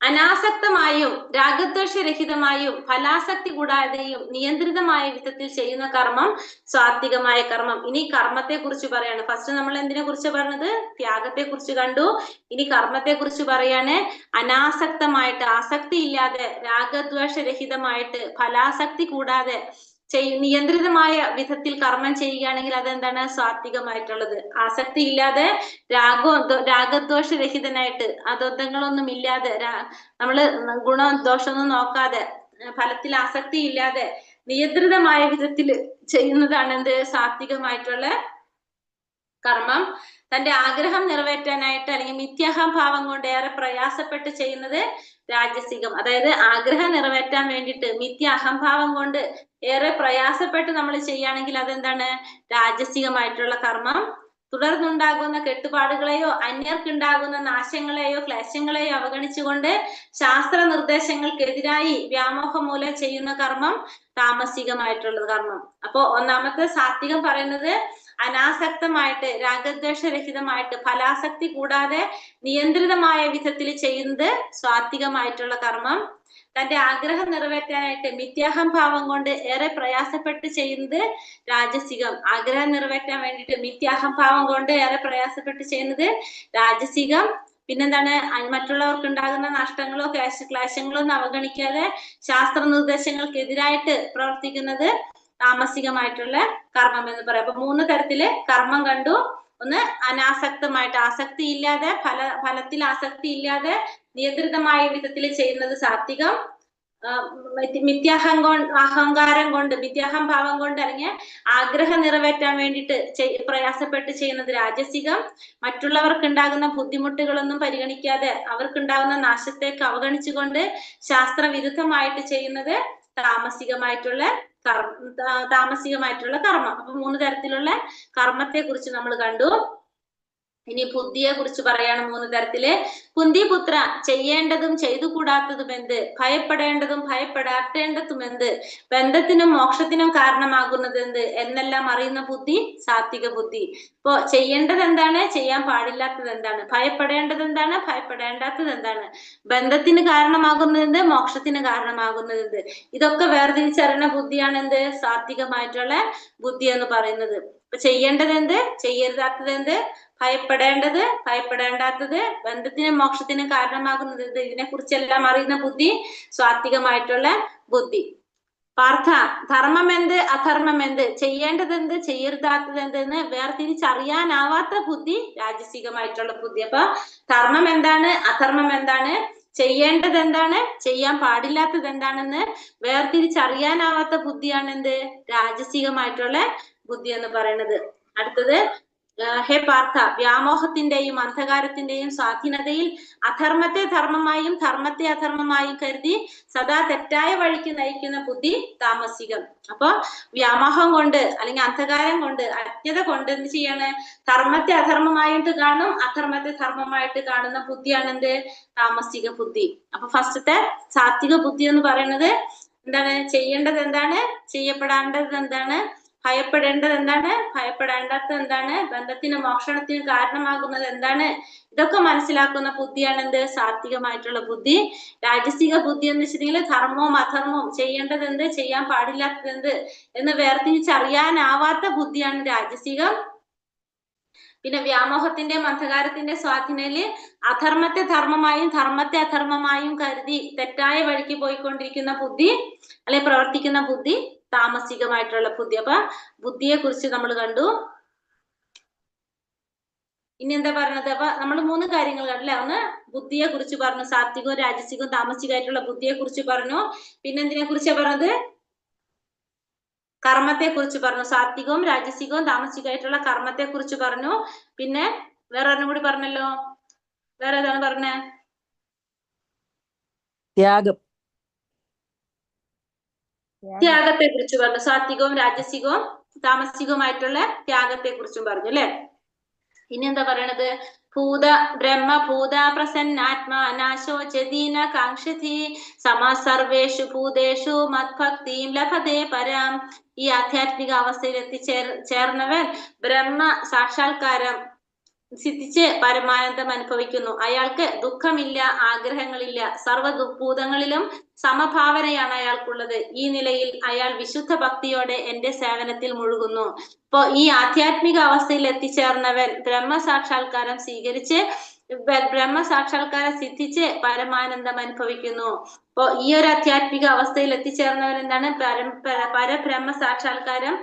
അനാസക്തമായും രാഗദ്വേഷരഹിതമായും ഫലാസക്തി കൂടാതെയും നിയന്ത്രിതമായ വിധത്തിൽ ചെയ്യുന്ന കർമ്മം സാത്വികമായ കർമ്മം. ഇനി കർമ്മത്തെ കുറിച്ച് പറയാണ്. ഫസ്റ്റ് നമ്മൾ എന്തിനെ കുറിച്ച് പറഞ്ഞത്? ത്യാഗത്തെ കുറിച്ച് കണ്ടു. ഇനി കർമ്മത്തെ കുറിച്ച് പറയാണ്. അനാസക്തമായിട്ട്, ആസക്തി ഇല്ലാതെ, രാഗദ്വേഷരഹിതമായിട്ട്, ഫലാസക്തി കൂടാതെ നിയന്ത്രിതമായ വിധത്തിൽ കർമ്മം ചെയ്യുകയാണെങ്കിൽ അതെന്താണ്? സാത്വികമായിട്ടുള്ളത്. ആസക്തി ഇല്ലാതെ, രാഗദ്വേഷരഹിതനായിട്ട്, അദ്വന്ദ്ങ്ങളൊന്നും ഇല്ലാതെ, നമ്മള് ഗുണം ദോഷമൊന്നും നോക്കാതെ, ഫലത്തിൽ ആസക്തി ഇല്ലാതെ നിയന്ത്രിതമായ വിധത്തിൽ ചെയ്യുന്നതാണ് എന്ത്? സാത്വികമായിട്ടുള്ള കർമ്മം. തന്റെ ആഗ്രഹം നിറവേറ്റാനായിട്ട് അല്ലെങ്കിൽ മിഥ്യാഹംഭാവം കൊണ്ട് ഏറെ പ്രയാസപ്പെട്ട് ചെയ്യുന്നത് രാജസികം. അതായത് ആഗ്രഹം നിറവേറ്റാൻ വേണ്ടിയിട്ട് മിഥ്യ അഹംഭാവം കൊണ്ട് ഏറെ പ്രയാസപ്പെട്ട് നമ്മൾ ചെയ്യുകയാണെങ്കിൽ അതെന്താണ്? രാജസികമായിട്ടുള്ള കർമ്മം. തുടർന്നുണ്ടാകുന്ന കെട്ടുപാടുകളെയോ അന്യർക്കുണ്ടാകുന്ന നാശങ്ങളെയോ ക്ലേശങ്ങളെയോ അവഗണിച്ചുകൊണ്ട് ശാസ്ത്ര നിർദ്ദേശങ്ങൾക്കെതിരായി വ്യാമോഹം മൂലം ചെയ്യുന്ന കർമ്മം താമസികമായിട്ടുള്ള കർമ്മം. അപ്പോ ഒന്നാമത്തെ സാത്വികം പറയുന്നത് അനാസക്തമായിട്ട്, രാഗദ്വേഷരഹിതമായിട്ട്, ഫലാസക്തി കൂടാതെ നിയന്ത്രിതമായ വിധത്തിൽ ചെയ്യുന്നത് സാത്വികമായിട്ടുള്ള കർമ്മം. തന്റെ ആഗ്രഹം നിറവേറ്റാനായിട്ട് മിഥ്യാഹംഭാവം കൊണ്ട് ഏറെ പ്രയാസപ്പെട്ട് ചെയ്യുന്നത് രാജസികം. ആഗ്രഹം നിറവേറ്റാൻ വേണ്ടിയിട്ട് മിഥ്യാഹംഭാവം കൊണ്ട് ഏറെ പ്രയാസപ്പെട്ട് ചെയ്യുന്നത് രാജസികം. പിന്നെന്താണ്? മറ്റുള്ളവർക്ക് ഉണ്ടാകുന്ന നഷ്ടങ്ങളോ ക്ലേശങ്ങളോ ഒന്നും അവഗണിക്കാതെ ശാസ്ത്ര നിർദ്ദേശങ്ങൾക്കെതിരായിട്ട് പ്രവർത്തിക്കുന്നത് താമസികമായിട്ടുള്ള കർമ്മം എന്ന് പറയാം. അപ്പൊ 3 തരത്തില് കർമ്മം കണ്ടു. ഒന്ന് അനാസക്തമായിട്ട്, ആസക്തി ഇല്ലാതെ, ഫലത്തിൽ ആസക്തി ഇല്ലാതെ നിയന്ത്രിതമായ വിധത്തിൽ ചെയ്യുന്നത് സാത്വികം. അഹങ്കാരം കൊണ്ട്, മിഥ്യാഹംഭാവം കൊണ്ട് അല്ലെങ്കിൽ ആഗ്രഹം നിറവേറ്റാൻ വേണ്ടിയിട്ട് പ്രയാസപ്പെട്ട് ചെയ്യുന്നത് രാജസികം. മറ്റുള്ളവർക്ക് ഉണ്ടാകുന്ന ബുദ്ധിമുട്ടുകളൊന്നും പരിഗണിക്കാതെ അവർക്കുണ്ടാകുന്ന നാശത്തേക്ക് അവഗണിച്ചുകൊണ്ട് ശാസ്ത്രവിരുദ്ധമായിട്ട് ചെയ്യുന്നത് താമസികമായിട്ടുള്ള കർമ്മം. അപ്പൊ 3 തരത്തിലുള്ള കർമ്മത്തെ കുറിച്ച് നമ്മൾ കണ്ടു. ഇനി ബുദ്ധിയെ കുറിച്ച് പറയാണ് 3 തരത്തില്. കുന്തിപുത്ര, ചെയ്യേണ്ടതും ചെയ്തുകൂടാത്തതും എന്ത്? ഭയപ്പെടേണ്ടതും ഭയപ്പെടാത്തേണ്ടതും എന്ത്? ബന്ധത്തിനും മോക്ഷത്തിനും കാരണമാകുന്നത് എന്ത് എന്നെല്ലാം അറിയുന്ന ബുദ്ധി സാത്വിക ബുദ്ധി. ഇപ്പോ ചെയ്യേണ്ടത് എന്താണ്? ചെയ്യാൻ പാടില്ലാത്തത് എന്താണ്? ഭയപ്പെടേണ്ടത് എന്താണ്? ഭയപ്പെടേണ്ടാത്തത് എന്താണ്? ബന്ധത്തിന് കാരണമാകുന്നത് എന്ത്? മോക്ഷത്തിന് കാരണമാകുന്നത് എന്ത്? ഇതൊക്കെ വേർതിരിച്ചറിയുന്ന ബുദ്ധിയാണ് എന്ത്? സാത്വികമായിട്ടുള്ള ബുദ്ധി എന്ന് പറയുന്നത്. ഇപ്പൊ ചെയ്യേണ്ടത് എന്ത്? ചെയ്യരുതാത്തത് എന്ത്? ഭയപ്പെടേണ്ടത് ഭയപ്പെടേണ്ടാത്തത്, ബന്ധത്തിനും മോക്ഷത്തിനും കാരണമാകുന്നത് എന്ത്? ഇതിനെ കുറിച്ചെല്ലാം അറിയുന്ന ബുദ്ധി സാത്വികമായിട്ടുള്ള ബുദ്ധി. പാർത്ഥ, ധർമ്മം എന്ത് അധർമ്മം എന്ത്, ചെയ്യേണ്ടത് എന്ത് ചെയ്യരുതാത്തത് എന്തെന്ന് വേർതിരിച്ചറിയാനാവാത്ത ബുദ്ധി രാജസികമായിട്ടുള്ള ബുദ്ധി. അപ്പൊ ധർമ്മം എന്താണ് അധർമ്മം എന്താണ്, ചെയ്യേണ്ടത് എന്താണ് ചെയ്യാൻ പാടില്ലാത്തത് എന്താണെന്ന് വേർതിരിച്ചറിയാനാവാത്ത ബുദ്ധിയാണ് എന്ത്? രാജസികമായിട്ടുള്ള ബുദ്ധി എന്ന് പറയുന്നത്. അടുത്തത് ഹേ പാർത്ഥ, വ്യാമോഹത്തിന്റെയും അന്ധകാരത്തിന്റെയും സ്വാധീനതയിൽ അധർമ്മത്തെ ധർമ്മമായും ധർമ്മത്തെ അധർമ്മമായും കരുതി സദാ തെറ്റായ വഴിക്ക് നയിക്കുന്ന ബുദ്ധി താമസികം. അപ്പൊ വ്യാമോഹം കൊണ്ട് അല്ലെങ്കിൽ അന്ധകാരം കൊണ്ട് അജ്ഞത കൊണ്ട് എന്ത് ചെയ്യാണ്? ധർമ്മത്തെ അധർമ്മമായിട്ട് കാണും, അധർമ്മത്തെ ധർമ്മമായിട്ട് കാണുന്ന ബുദ്ധിയാണ് എന്ത്? താമസിക ബുദ്ധി. അപ്പൊ ഫസ്റ്റത്തെ സാത്വിക ബുദ്ധി എന്ന് പറയുന്നത് എന്താണ്? ചെയ്യേണ്ടത് എന്താണ്, ചെയ്യപ്പെടേണ്ടത് എന്താണ്, ഭയപ്പെടേണ്ടത് എന്താണ്, ഭയപ്പെടേണ്ടത് എന്താണ്, ബന്ധത്തിനും മോക്ഷണത്തിനും കാരണമാകുന്നത് എന്താണ്, ഇതൊക്കെ മനസ്സിലാക്കുന്ന ബുദ്ധിയാണ് എന്ത്? സാത്വികമായിട്ടുള്ള ബുദ്ധി. രാജസിക ബുദ്ധി എന്ന് വെച്ചിട്ടുണ്ടെങ്കിൽ ധർമ്മവും അധർമ്മവും, ചെയ്യേണ്ടത് എന്ത്, ചെയ്യാൻ പാടില്ലാത്തത് എന്ത് എന്ന് വേർതിരിച്ചറിയാനാവാത്ത ബുദ്ധിയാണ് രാജസികം. പിന്നെ വ്യാമോഹത്തിന്റെയും അന്ധകാരത്തിന്റെ സ്വാധീനയില് അധർമ്മത്തെ ധർമ്മമായും ധർമ്മത്തെ അധർമ്മമായും കരുതി തെറ്റായ വഴിക്ക് പോയിക്കൊണ്ടിരിക്കുന്ന ബുദ്ധി അല്ലെങ്കിൽ പ്രവർത്തിക്കുന്ന ബുദ്ധി താമസികമായിട്ടുള്ള ബുദ്ധി. അപ്പൊ ബുദ്ധിയെ കുറിച്ച് നമ്മൾ കണ്ടു. ഇനി എന്താ പറഞ്ഞത്? അപ്പൊ നമ്മൾ 3 കാര്യങ്ങൾ കണ്ടല്ലേ. ഒന്ന് ബുദ്ധിയെ കുറിച്ച് പറഞ്ഞു, സാത്വികവും രാജസികവും താമസികമായിട്ടുള്ള ബുദ്ധിയെ കുറിച്ച് പറഞ്ഞു. പിന്നെ എന്തിനെ കുറിച്ചാ പറഞ്ഞത്? കർമ്മത്തെ കുറിച്ച് പറഞ്ഞു. സാത്വികവും രാജസികവും താമസികമായിട്ടുള്ള കർമ്മത്തെ കുറിച്ച് പറഞ്ഞു. പിന്നെ വേറെ ഒരെണ്ണം കൂടി പറഞ്ഞല്ലോ. വേറെ ഏതാണ് പറഞ്ഞേ? ത്യാഗം. ത്യാഗത്തെ കുറിച്ച് പറഞ്ഞു. സാത്വികവും രാജസികവും താമസികവുമായിട്ടുള്ള ത്യാഗത്തെ കുറിച്ചും പറഞ്ഞു അല്ലെ. ഇനി എന്താ പറയണത്? ബ്രഹ്മഭൂത പ്രസന്നാത്മാ നാശോചതീന കാംക്ഷതി സമ സർവേഷു ഭൂതേഷു മത്ഭക്തിം ലഭതേ പരാം. ഈ ആധ്യാത്മിക അവസ്ഥയിൽ ചേർന്നവൻ ബ്രഹ്മ സാക്ഷാത്കാരം സിദ്ധിച്ച് പരമാനന്ദം അനുഭവിക്കുന്നു. അയാൾക്ക് ദുഃഖമില്ല, ആഗ്രഹങ്ങളില്ല, സർവ്വഭൂതങ്ങളിലും സമഭാവനയാണ് അയാൾക്കുള്ളത്. ഈ നിലയിൽ അയാൾ വിശുദ്ധ ഭക്തിയോടെ എന്റെ സേവനത്തിൽ മുഴുകുന്നു. അപ്പോ ഈ ആധ്യാത്മിക അവസ്ഥയിൽ എത്തിച്ചേർന്നവൻ ബ്രഹ്മസാക്ഷാത്കാരം സ്വീകരിച്ച് ബ്രഹ്മസാക്ഷാത്കാരം സിദ്ധിച്ച് പരമാനന്ദം അനുഭവിക്കുന്നു. അപ്പോ ഈ ഒരു ആധ്യാത്മിക അവസ്ഥയിൽ എത്തിച്ചേർന്നവൻ എന്താണ്? പരബ്രഹ്മ സാക്ഷാത്കാരം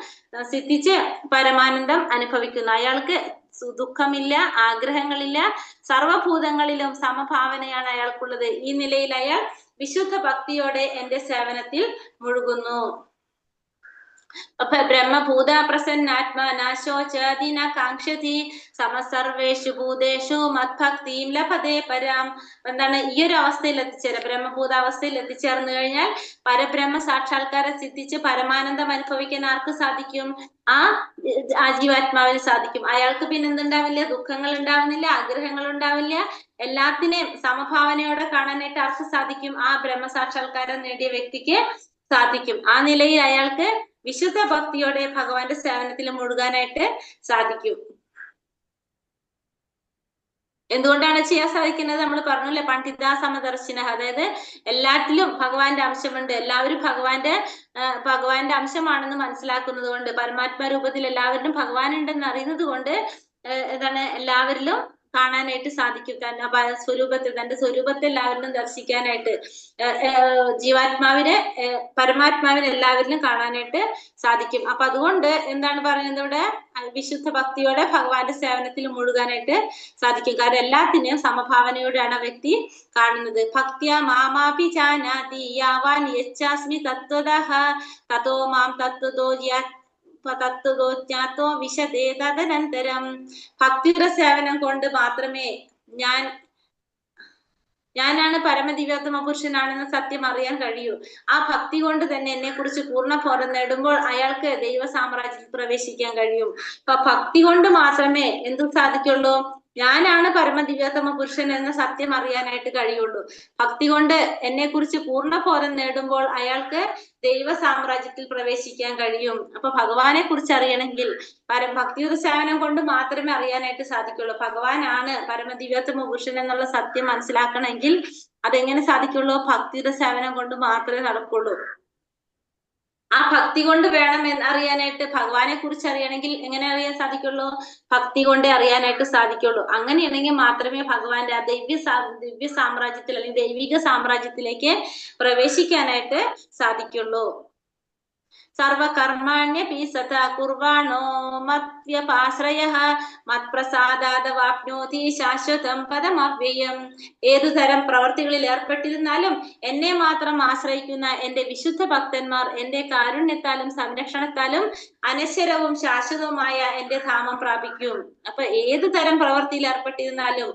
സിദ്ധിച്ച് പരമാനന്ദം അനുഭവിക്കുന്നു. അയാൾക്ക് ദുഃഖമില്ല, ആഗ്രഹങ്ങളില്ല, സർവഭൂതങ്ങളിലും സമഭാവനയാണ് അയാൾക്കുള്ളത്. ഈ നിലയിൽ അയാൾ വിശുദ്ധ ഭക്തിയോടെ എന്റെ സേവനത്തിൽ മുഴുകുന്നു. അപ്പൊ ബ്രഹ്മഭൂത പ്രസന്നാത്മാ നാശോചതീന കാംക്ഷതി സമസർവേഷു ഭൂതേഷു മത്ഭക്തിം ലഭതേ പരാം. എന്താണ്? ഈ ഒരു അവസ്ഥയിൽ എത്തിച്ചേരാം. ബ്രഹ്മഭൂത അവസ്ഥയിൽ എത്തിച്ചേർന്നു കഴിഞ്ഞാൽ പരബ്രഹ്മ സാക്ഷാത്കാരം സിദ്ധിച്ച് പരമാനന്ദം അനുഭവിക്കാൻ ആർക്ക് സാധിക്കും? ആ ജീവാത്മാവിന് സാധിക്കും. അയാൾക്ക് പിന്നെ എന്തുണ്ടാവില്ല? ദുഃഖങ്ങൾ ഉണ്ടാവുന്നില്ല, ആഗ്രഹങ്ങൾ ഉണ്ടാവില്ല. എല്ലാത്തിനെയും സമഭാവനയോടെ കാണാനായിട്ട് ആർക്ക് സാധിക്കും? ആ ബ്രഹ്മസാക്ഷാത്കാരം നേടിയ വ്യക്തിക്ക് സാധിക്കും. ആ നിലയിൽ അയാൾക്ക് വിശുദ്ധ ഭക്തിയോടെ ഭഗവാന്റെ സേവനത്തിൽ മുഴുകാനായിട്ട് സാധിക്കും. എന്തുകൊണ്ടാണ് ചെയ്യാൻ സാധിക്കുന്നത്? നമ്മൾ പറഞ്ഞല്ലേ, പണ്ഡിത സമദർശിന. അതായത് എല്ലാത്തിലും ഭഗവാന്റെ അംശമുണ്ട്, എല്ലാവരും ഭഗവാന്റെ അംശമാണെന്ന് മനസ്സിലാക്കുന്നത് കൊണ്ട്, പരമാത്മാ രൂപത്തിൽ എല്ലാവരിലും ഭഗവാൻ ഉണ്ടെന്ന് അറിയുന്നത് കൊണ്ട് എന്താണ്? എല്ലാവരിലും കാണാനായിട്ട് സാധിക്കും. തന്റെ സ്വരൂപത്തെ എല്ലാവരിലും ദർശിക്കാനായിട്ട്, ജീവാത്മാവിനെ പരമാത്മാവിനെ എല്ലാവരിലും കാണാനായിട്ട് സാധിക്കും. അപ്പൊ അതുകൊണ്ട് എന്താണ് പറയുന്നത് ഇവിടെ? വിശുദ്ധ ഭക്തിയോടെ ഭഗവാന്റെ സേവനത്തിൽ മുഴുകാനായിട്ട് സാധിക്കും. കാരണം എല്ലാത്തിനെയും സമഭാവനയോടെയാണ് വ്യക്തി കാണുന്നത്. ഭക്തിയ മാമാപി ജാനാതി യാവാൻ യച്ഛാസ്മി തത്വതഃ തതോ മാം തത്വതോ ജ്ഞാതോ വിശദേ തദനന്തരം. ഭക്തിയുടെ സേവനം കൊണ്ട് മാത്രമേ ഞാനാണ് പരമദിവ്യോത്തമ പുരുഷനാണെന്ന് സത്യം അറിയാൻ കഴിയൂ. ആ ഭക്തി കൊണ്ട് തന്നെ എന്നെ കുറിച്ച് പൂർണ്ണബോധം നേടുമ്പോൾ അയാൾക്ക് ദൈവ സാമ്രാജ്യത്തിൽ പ്രവേശിക്കാൻ കഴിയും. അപ്പൊ ഭക്തി കൊണ്ട് മാത്രമേ എന്ത് സാധിക്കുള്ളൂ? ഞാനാണ് പരമദിവ്യോത്തമ പുരുഷൻ എന്ന സത്യം അറിയാനായിട്ട് കഴിയുള്ളൂ. ഭക്തി കൊണ്ട് എന്നെ കുറിച്ച് പൂർണ്ണബോധം നേടുമ്പോൾ അയാൾക്ക് ദൈവ സാമ്രാജ്യത്തിൽ പ്രവേശിക്കാൻ കഴിയും. അപ്പൊ ഭഗവാനെ കുറിച്ച് അറിയണമെങ്കിൽ ഭക്തിയുടെ സേവനം കൊണ്ട് മാത്രമേ അറിയാനായിട്ട് സാധിക്കുള്ളൂ. ഭഗവാനാണ് പരമദിവ്യോത്തമ പുരുഷൻ എന്നുള്ള സത്യം മനസ്സിലാക്കണമെങ്കിൽ അതെങ്ങനെ സാധിക്കുള്ളൂ? ഭക്തിയുടെ സേവനം കൊണ്ട് മാത്രമേ നടക്കുള്ളൂ. ആ ഭക്തി കൊണ്ട് വേണം അറിയാനായിട്ട്. ഭഗവാനെ കുറിച്ച് അറിയണമെങ്കിൽ എങ്ങനെ അറിയാൻ സാധിക്കുള്ളൂ? ഭക്തി കൊണ്ടേ അറിയാനായിട്ട് സാധിക്കുള്ളൂ. അങ്ങനെയാണെങ്കിൽ മാത്രമേ ഭഗവാന്റെ ആ ദിവ്യ സാമ്രാജ്യത്തിൽ അല്ലെങ്കിൽ ദൈവിക സാമ്രാജ്യത്തിലേക്ക് പ്രവേശിക്കാനായിട്ട് സാധിക്കുള്ളൂ. സർവകർമാണ്യപി സദാ കുർവാണോ മദ്വ്യപാശ്രയഃ മത്പ്രസാദാദവാപ്നോതി ശാശ്വതം പദമവ്യയം. ഏതുതരം പ്രവർത്തികളിൽ ഏർപ്പെട്ടിരുന്നാലും എന്നെ മാത്രം ആശ്രയിക്കുന്ന എന്റെ വിശുദ്ധ ഭക്തന്മാർ എന്റെ കാരുണ്യത്താലും സംരക്ഷണത്താലും അനശ്വരവും ശാശ്വതവുമായ എന്റെ ധാമം പ്രാപിക്കും. അപ്പൊ ഏതു തരം പ്രവൃത്തിയിൽ ഏർപ്പെട്ടിരുന്നാലും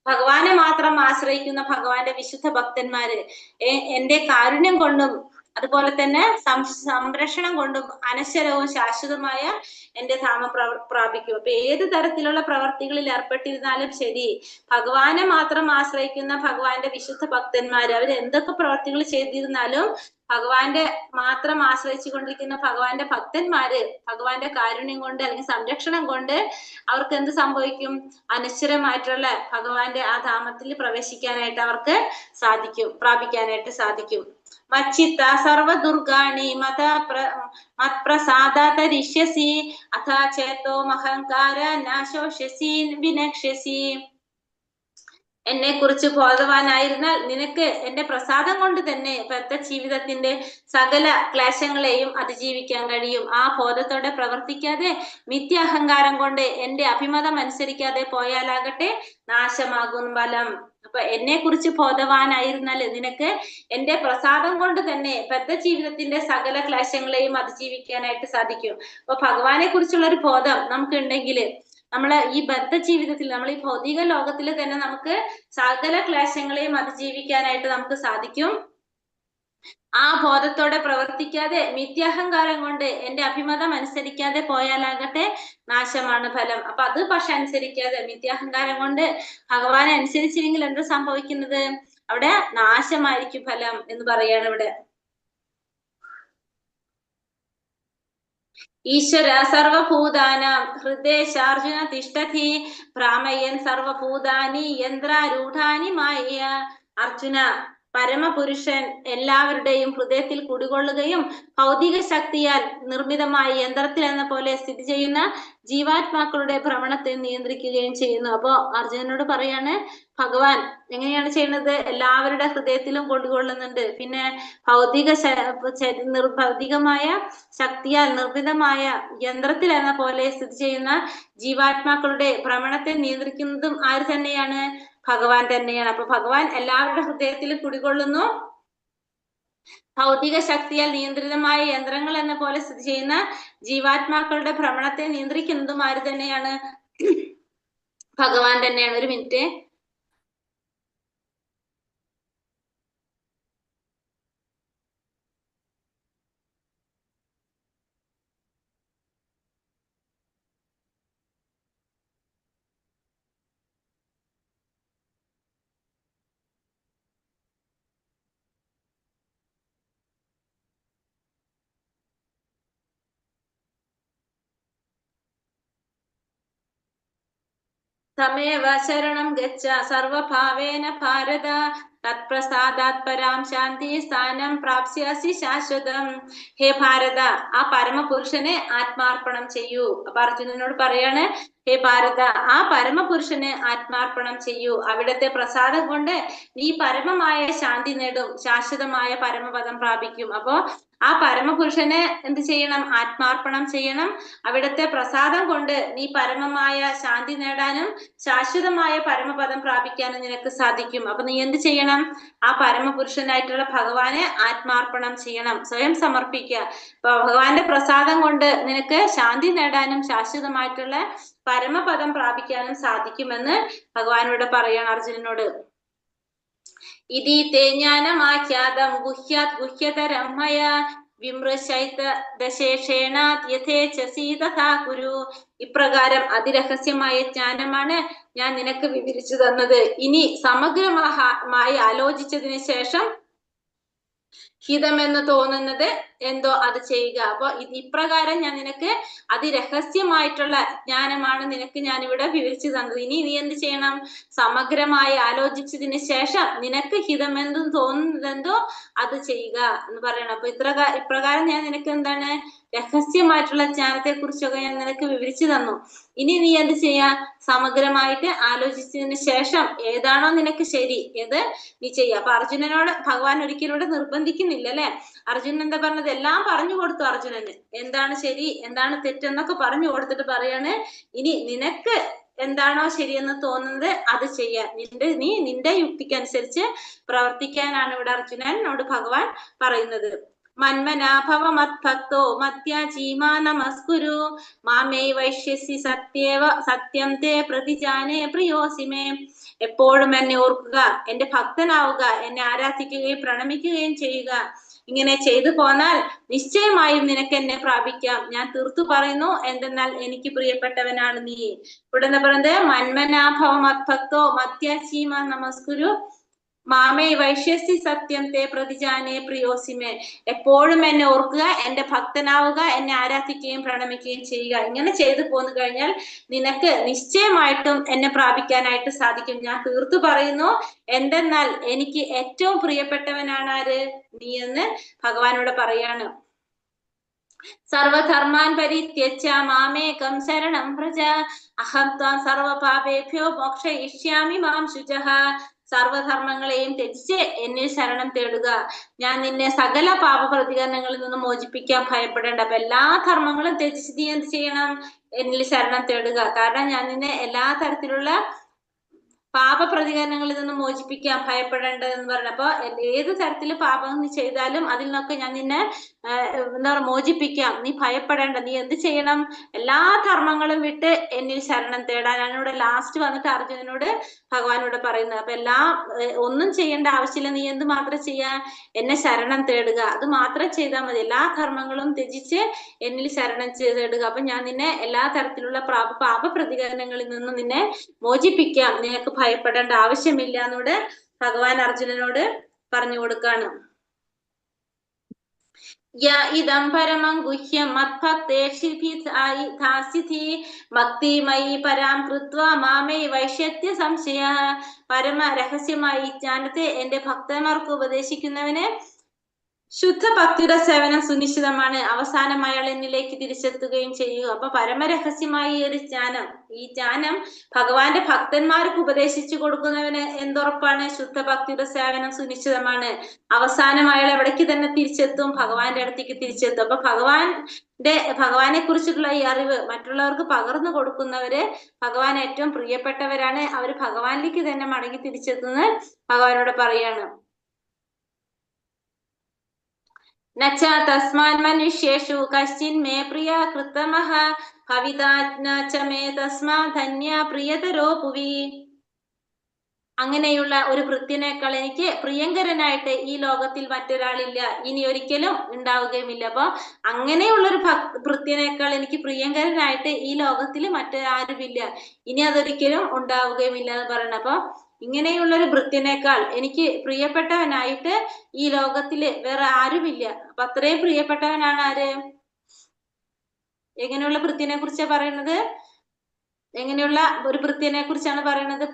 ഭഗവാനെ മാത്രം ആശ്രയിക്കുന്ന ഭഗവാന്റെ വിശുദ്ധ ഭക്തന്മാര് എന്റെ കാരുണ്യം കൊണ്ടും അതുപോലെ തന്നെ സംരക്ഷണം കൊണ്ടും അനശ്വരവും ശാശ്വതമായ എന്റെ ധാമം പ്രാപിക്കും. അപ്പൊ ഏത് തരത്തിലുള്ള പ്രവർത്തികളിൽ ഏർപ്പെട്ടിരുന്നാലും ശരി, ഭഗവാനെ മാത്രം ആശ്രയിക്കുന്ന ഭഗവാന്റെ വിശുദ്ധ ഭക്തന്മാര് അവർ എന്തൊക്കെ പ്രവർത്തികൾ ചെയ്തിരുന്നാലും ഭഗവാന്റെ മാത്രം ആശ്രയിച്ചു കൊണ്ടിരിക്കുന്ന ഭഗവാന്റെ ഭക്തന്മാര് ഭഗവാന്റെ കാരുണ്യം കൊണ്ട് അല്ലെങ്കിൽ സംരക്ഷണം കൊണ്ട് അവർക്ക് എന്ത് സംഭവിക്കും? അനശ്വരമായിട്ടുള്ള ഭഗവാന്റെ ആ ധാമത്തിൽ പ്രവേശിക്കാനായിട്ട് അവർക്ക് സാധിക്കും, പ്രാപിക്കാനായിട്ട് സാധിക്കും. മച്ചിത്ത സർവദുർഗാണി മത്പ്രസാദാതരിഷ്യസി അഥാ ചേതോ മഹങ്കാര നാശോഷ്യസി വിനക്ഷ്യസി. എന്നെ കുറിച്ച് ബോധവാനായിരുന്നാൽ നിനക്ക് എന്റെ പ്രസാദം കൊണ്ട് തന്നെ ജീവിതത്തിന്റെ സകല ക്ലേശങ്ങളെയും അതിജീവിക്കാൻ കഴിയും. ആ ബോധത്തോടെ പ്രവർത്തിക്കാതെ മിഥ്യാഹങ്കാരം കൊണ്ട് എന്റെ അഭിമതം അനുസരിക്കാതെ പോയാലാകട്ടെ നാശമാകും ഫലം. അപ്പൊ എന്നെ കുറിച്ച് ബോധവാനായിരുന്നാൽ നിനക്ക് എന്റെ പ്രസാദം കൊണ്ട് തന്നെ ജീവിതത്തിന്റെ സകല ക്ലേശങ്ങളെയും അതിജീവിക്കാനായിട്ട് സാധിക്കും. അപ്പൊ ഭഗവാനെ കുറിച്ചുള്ള ഒരു ബോധം നമുക്ക് ഉണ്ടെങ്കിൽ നമ്മള് ഈ ജീവിതത്തിൽ നമ്മൾ ഈ ഭൗതിക ലോകത്തിൽ തന്നെ നമുക്ക് സകല ക്ലേശങ്ങളെയും അതിജീവിക്കാനായിട്ട് നമുക്ക് സാധിക്കും. ആ ബോധത്തോടെ പ്രവർത്തിക്കാതെ മിഥ്യാഹങ്കാരം കൊണ്ട് എന്റെ അഭിമതം അനുസരിക്കാതെ പോയാലാകട്ടെ നാശമാണ് ഫലം. അപ്പൊ അത് പക്ഷെ അനുസരിക്കാതെ മിഥ്യാഹങ്കാരം കൊണ്ട് ഭഗവാനെ അനുസരിച്ചില്ലെങ്കിൽ എന്താ സംഭവിക്കുന്നത്? അവിടെ നാശമായിരിക്കും ഫലം എന്ന് പറയാണ് ഇവിടെ. ഈശ്വര സർവഭൂതാനാം ഹൃദയേശാർജുന തിഷ്ഠതി ഭ്രാമയൻ സർവഭൂതാനി യന്ത്രാരൂഢാനി മായ. അർജുന, പരമപുരുഷൻ എല്ലാവരുടെയും ഹൃദയത്തിൽ കുടികൊള്ളുകയും ഭൗതിക ശക്തിയാൽ നിർമ്മിതമായ യന്ത്രത്തിൽ എന്ന പോലെ സ്ഥിതി ചെയ്യുന്ന ജീവാത്മാക്കളുടെ ഭ്രമണത്തെ നിയന്ത്രിക്കുകയും ചെയ്യുന്നു. അപ്പോ അർജുനനോട് പറയാണ് ഭഗവാൻ എങ്ങനെയാണ് ചെയ്യുന്നത്? എല്ലാവരുടെ ഹൃദയത്തിലും കുടികൊള്ളുന്നുണ്ട്. പിന്നെ ഭൗതികമായ ശക്തിയാൽ നിർമ്മിതമായ യന്ത്രത്തിൽ എന്ന പോലെ സ്ഥിതി ചെയ്യുന്ന ജീവാത്മാക്കളുടെ ഭ്രമണത്തെ നിയന്ത്രിക്കുന്നതും ആര് തന്നെയാണ്? ഭഗവാൻ തന്നെയാണ്. അപ്പൊ ഭഗവാൻ എല്ലാവരുടെ ഹൃദയത്തിൽ കുടികൊള്ളുന്നു. ഭൗതിക ശക്തിയാൽ നിയന്ത്രിതമായ യന്ത്രങ്ങൾ എന്ന പോലെ സ്ഥിതി ചെയ്യുന്ന ജീവാത്മാക്കളുടെ ഭ്രമണത്തെ നിയന്ത്രിക്കുന്നതും ആര് തന്നെയാണ്? ഭഗവാൻ തന്നെയാണ്. ഒരു മിനിറ്റ്. തമേവ ശരണം ഗച്ഛ സർവഭാവേന ഭാരത തത്പ്രസാദാത് പരാം ശാന്തി സ്ഥാനം പ്രാപ്സ്യസി ശാശ്വതം. ഹേ ഭാരത, ആ പരമപുരുഷനെ ആത്മാർപ്പണം ചെയ്യൂ. അപ്പൊ അർജുനനോട് പറയാണ്, ഹേ ഭാരത, ആ പരമപുരുഷന് ആത്മാർപ്പണം ചെയ്യൂ. അവിടത്തെ പ്രസാദം കൊണ്ട് നീ പരമമായ ശാന്തി നേടും, ശാശ്വതമായ പരമപദം പ്രാപിക്കും. അപ്പോ ആ പരമപുരുഷനെ എന്ത് ചെയ്യണം? ആത്മാർപ്പണം ചെയ്യണം. അവിടത്തെ പ്രസാദം കൊണ്ട് നീ പരമമായ ശാന്തി നേടാനും ശാശ്വതമായ പരമപദം പ്രാപിക്കാനും നിനക്ക് സാധിക്കും. അപ്പൊ നീ എന്ത് ചെയ്യണം? ആ പരമപുരുഷനായിട്ടുള്ള ഭഗവാനെ ആത്മാർപ്പണം ചെയ്യണം, സ്വയം സമർപ്പിക്കുക. ഭഗവാന്റെ പ്രസാദം കൊണ്ട് നിനക്ക് ശാന്തി നേടാനും ശാശ്വതമായിട്ടുള്ള പരമപദം പ്രാപിക്കാനും സാധിക്കുമെന്ന് ഭഗവാനോട് പറയാണ് അർജുനനോട്. ഇതി തേ ജ്ഞാനമാഖ്യാതം ഗുഹ്യാത് ഗുഹ്യതരം മയാ വിമൃശൈതദശേഷേണാത് യഥേച്ഛസി തഥാ കുരു. ഇപ്രകാരം അതിരഹസ്യമായ ജ്ഞാനമാണ് ഞാൻ നിനക്ക് വിവരിച്ചു തന്നത്. ഇനി സമഗ്രമായി ആലോചിച്ചതിന് ശേഷം ഹിതമെന്ന് തോന്നുന്നത് എന്തോ അത് ചെയ്യുക. അപ്പൊ ഇപ്രകാരം ഞാൻ നിനക്ക് അതിരഹസ്യമായിട്ടുള്ള ജ്ഞാനമാണ് നിനക്ക് ഞാൻ ഇവിടെ വിവരിച്ചു തന്നത്. ഇനി നീ എന്ത് ചെയ്യണം? സമഗ്രമായി ആലോചിച്ചതിന് ശേഷം നിനക്ക് ഹിതമെന്തും തോന്നുന്നതെന്തോ അത് ചെയ്യുക എന്ന് പറയണം. അപ്പൊ ഇപ്രകാരം ഞാൻ നിനക്ക് എന്താണ് രഹസ്യമായിട്ടുള്ള ജ്ഞാനത്തെ കുറിച്ചൊക്കെ ഞാൻ നിനക്ക് വിവരിച്ചു തന്നു. ഇനി നീ എന്ത് ചെയ്യാ? സമഗ്രമായിട്ട് ആലോചിച്ചതിന് ശേഷം ഏതാണോ നിനക്ക് ശരി ഏത് നീ ചെയ്യാ. അപ്പൊ അർജുനനോട് ഭഗവാൻ ഒരിക്കലും ഇവിടെ നിർബന്ധിക്കുന്നില്ല അല്ലെ. അർജുനൻ എന്താ പറഞ്ഞത്? എല്ലാം പറഞ്ഞു കൊടുത്തു അർജുനന്. എന്താണ് ശരി എന്താണ് തെറ്റെന്നൊക്കെ പറഞ്ഞു കൊടുത്തിട്ട് പറയാണ്, ഇനി നിനക്ക് എന്താണോ ശരിയെന്ന് തോന്നുന്നത് അത് ചെയ്യാൻ, നീ നിന്റെ യുക്തിക്കനുസരിച്ച് പ്രവർത്തിക്കാനാണ് ഇവിടെ അർജുനനോട് ഭഗവാൻ പറയുന്നത്. മന്മനാഭവ മദ്ഭക്തോ മത്യാജീമാ നമസ്കുരു മാമേ വൈഷ്യസി സത്യം തേ പ്രതിജാനേ പ്രിയോസിമേ. എപ്പോഴും എന്നെ ഓർക്കുക, എന്റെ ഭക്തനാവുക, എന്നെ ആരാധിക്കുകയും പ്രണമിക്കുകയും ചെയ്യുക. ഇങ്ങനെ ചെയ്തു പോന്നാൽ നിശ്ചയമായും നിനക്ക് എന്നെ പ്രാപിക്കാം. ഞാൻ തീർത്തു പറയുന്നു, എന്തെന്നാൽ എനിക്ക് പ്രിയപ്പെട്ടവനാണ് നീ. ഇവിടെ എന്താ പറയുന്നത്? മന്മനാഭവ മദ്ഭക്തോ മത്യാജീമാ നമസ്കുരു മാമേ വൈഷ്യസി സത്യം തേ പ്രതിജാനേ പ്രിയോസിമേ. എപ്പോഴും എന്നെ ഓർക്കുക, എന്റെ ഭക്തനാവുക, എന്നെ ആരാധിക്കുകയും പ്രണമിക്കുകയും ചെയ്യുക. ഇങ്ങനെ ചെയ്തു പോന്നു കഴിഞ്ഞാൽ നിനക്ക് നിശ്ചയമായിട്ടും എന്നെ പ്രാപിക്കാനായിട്ട് സാധിക്കും. ഞാൻ തീർത്തു പറയുന്നു, എന്തെന്നാൽ എനിക്ക് ഏറ്റവും പ്രിയപ്പെട്ടവനാണ് ആര്? നീ എന്ന് ഭഗവാനോട് പറയാണ്. സർവധർമാൻ പരിത്യജ്യ മാമേകം ശരണം വ്രജ അഹം ത്വാം സർവപാപേഭ്യോ മോക്ഷയിഷ്യാമി മാം ശുചഃ. സർവധർമ്മങ്ങളെയും ത്യജിച്ച് എന്നിൽ ശരണം തേടുക, ഞാൻ നിന്നെ സകല പാപ പ്രതികരണങ്ങളിൽ നിന്ന് മോചിപ്പിക്കാൻ ഭയപ്പെടേണ്ട. അപ്പൊ എല്ലാ ധർമ്മങ്ങളും ത്യജിച്ച് നീ എന്ത് ചെയ്യണം? എന്നിൽ ശരണം തേടുക. കാരണം ഞാൻ നിന്നെ എല്ലാ തരത്തിലുള്ള പാപ പ്രതികരണങ്ങളിൽ നിന്ന് മോചിപ്പിക്കാൻ ഭയപ്പെടേണ്ടതെന്ന് പറഞ്ഞപ്പോ ഏത് തരത്തില് പാപം നീ ചെയ്താലും അതിൽ നിന്നൊക്കെ ഞാൻ നിന്നെ എന്താ പറയുക മോചിപ്പിക്കാം. നീ ഭയപ്പെടേണ്ട. നീ എന്ത് ചെയ്യണം? എല്ലാ ധർമ്മങ്ങളും വിട്ട് എന്നിൽ ശരണം തേടാനാണ് ഇവിടെ ലാസ്റ്റ് വന്നിട്ട് അർജുനനോട് ഭഗവാനോട് പറയുന്നത്. അപ്പൊ ഒന്നും ചെയ്യേണ്ട ആവശ്യമില്ല. നീ എന്ത് മാത്രം ചെയ്യാ? എന്നെ ശരണം തേടുക. അത് മാത്രം ചെയ്താൽ മതി. എല്ലാ ധർമ്മങ്ങളും ത്യജിച്ച് എന്നിൽ ശരണം തേടുക. അപ്പൊ ഞാൻ നിന്നെ എല്ലാ തരത്തിലുള്ള പാപ പ്രതികരണങ്ങളിൽ നിന്നും നിന്നെ മോചിപ്പിക്കാം. നിനക്ക് ഭയപ്പെടേണ്ട ആവശ്യമില്ല എന്നോട് ഭഗവാൻ അർജുനനോട് പറഞ്ഞു കൊടുക്കാണ്. ഇദം പരമം ഗുഹ്യം മദ്ഭക്തേഷിഭിധാസിധി ഭക്തിമയി പരാം കൃത്വാ മാമേ വൈഷ്യത്യ സംശയ. പരമ രഹസ്യമായി ജ്ഞാനത്തെ എന്റെ ഭക്തന്മാർക്ക് ഉപദേശിക്കുന്നവന് ശുദ്ധ ഭക്തിയുടെ സേവനം സുനിശ്ചിതമാണ്. അവസാനം അയാൾ എന്നിലേക്ക് തിരിച്ചെത്തുകയും ചെയ്യുക. അപ്പൊ പരമരഹസ്യമായ ഈ ജ്ഞാനം ഭഗവാന്റെ ഭക്തന്മാർക്ക് ഉപദേശിച്ചു കൊടുക്കുന്നവന് എന്തുറപ്പാണ്? ശുദ്ധ ഭക്തിയുടെ സേവനം സുനിശ്ചിതമാണ്. അവസാനം അയാൾ എവിടേക്ക് തന്നെ തിരിച്ചെത്തും? ഭഗവാന്റെ അടുത്തേക്ക് തിരിച്ചെത്തും. അപ്പൊ ഭഗവാനെ കുറിച്ചിട്ടുള്ള ഈ അറിവ് മറ്റുള്ളവർക്ക് പകർന്നു കൊടുക്കുന്നവര് ഭഗവാൻ ഏറ്റവും പ്രിയപ്പെട്ടവരാണ്. അവര് ഭഗവാനിലേക്ക് തന്നെ മടങ്ങി തിരിച്ചെത്തുന്നത് ഭഗവാനോട് പറയാണ്. നച്ച തസ്മാൻ മനുഷ്യേഷു കശ്ചിൻ മേ പ്രിയ കൃതമഃ ഭവിതാ മേ തസ്മാ ധന്യ പ്രിയതരോ ഭുവി. അങ്ങനെയുള്ള ഒരു ഭൃത്യനേക്കാൾ എനിക്ക് പ്രിയങ്കരനായിട്ട് ഈ ലോകത്തിൽ മറ്റൊരാളില്ല, ഇനി ഒരിക്കലും ഉണ്ടാവുകയുമില്ല. അപ്പൊ അങ്ങനെയുള്ളൊരു ഭൃത്യനേക്കാൾ എനിക്ക് പ്രിയങ്കരനായിട്ട് ഈ ലോകത്തിൽ മറ്റൊരാരുമില്ല, ഇനി അതൊരിക്കലും ഉണ്ടാവുകയുമില്ല എന്ന് പറയണം. അപ്പൊ ഇങ്ങനെയുള്ളൊരു ഭൃത്യനേക്കാൾ എനിക്ക് പ്രിയപ്പെട്ടവനായിട്ട് ഈ ലോകത്തില് വേറെ ആരുമില്ല. അപ്പൊ അത്രയും പ്രിയപ്പെട്ടവനാണ് ആര്? എങ്ങനെയുള്ള ഭൃത്യനെ കുറിച്ചാ പറയുന്നത്? എങ്ങനെയുള്ള ഒരു ഭൃത്യനെ കുറിച്ചാണ് പറയുന്നത്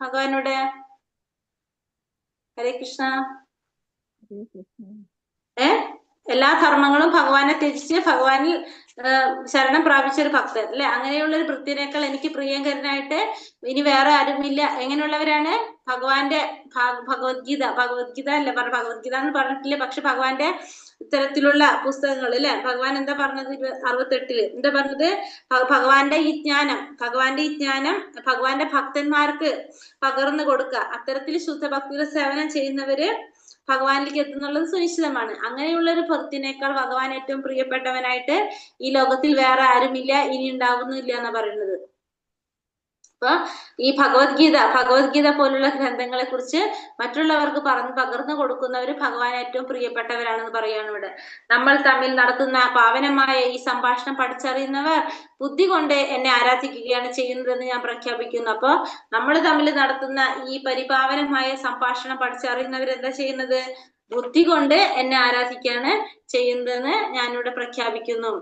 ഭഗവാനോട്? ഹരേ കൃഷ്ണ. എല്ലാ ധർമ്മങ്ങളും ഭഗവാനെ ത്യജിച്ച് ഭഗവാനിൽ ശരണം പ്രാപിച്ച ഒരു ഭക്തൻ അല്ലെ. അങ്ങനെയുള്ള ഒരു ഭൃത്യനേക്കാൾ എനിക്ക് പ്രിയങ്കരനായിട്ട് ഇനി വേറെ ആരുമില്ല. എങ്ങനെയുള്ളവരാണ്? ഭഗവാന്റെ ഭഗവത്ഗീത അല്ല ഭഗവത്ഗീത എന്ന് പറഞ്ഞിട്ടില്ല, പക്ഷെ ഭഗവാന്റെ ഇത്തരത്തിലുള്ള പുസ്തകങ്ങൾ അല്ലെ. ഭഗവാൻ എന്താ പറഞ്ഞത്? 68 എന്താ പറഞ്ഞത്? ഭഗവാന്റെ ഈ ജ്ഞാനം ഭഗവാന്റെ ഭക്തന്മാർക്ക് പകർന്നു കൊടുക്കുക. അത്തരത്തിൽ ശുദ്ധ ഭക്തിയുടെ സേവനം ചെയ്യുന്നവര് ഭഗവാനിലേക്ക് എത്തുന്നുള്ളത് സുനിശ്ചിതമാണ്. അങ്ങനെയുള്ള ഒരു ഭക്തിനേക്കാൾ ഭഗവാൻ ഏറ്റവും പ്രിയപ്പെട്ടവനായിട്ട് ഈ ലോകത്തിൽ വേറെ ആരുമില്ല, ഇനി ഉണ്ടാവുന്നില്ല എന്നാ പറയുന്നത്. അപ്പൊ ഈ ഭഗവത്ഗീത പോലുള്ള ഗ്രന്ഥങ്ങളെ കുറിച്ച് മറ്റുള്ളവർക്ക് പകർന്നു കൊടുക്കുന്നവര് ഭഗവാൻ ഏറ്റവും പ്രിയപ്പെട്ടവരാണെന്ന് പറയാണ് ഇവിടെ. നമ്മൾ തമ്മിൽ നടത്തുന്ന പാവനമായ ഈ സംഭാഷണം പഠിച്ചറിയുന്നവർ ബുദ്ധി കൊണ്ട് എന്നെ ആരാധിക്കുകയാണ് ചെയ്യുന്നതെന്ന് ഞാൻ പ്രഖ്യാപിക്കുന്നു. അപ്പൊ നമ്മൾ തമ്മിൽ നടത്തുന്ന ഈ പരിപാവനമായ സംഭാഷണം പഠിച്ചറിയുന്നവർ എന്താ ചെയ്യുന്നത്? ബുദ്ധി കൊണ്ട് എന്നെ ആരാധിക്കുകയാണ് ചെയ്യുന്നതെന്ന് ഞാനിവിടെ പ്രഖ്യാപിക്കുന്നു.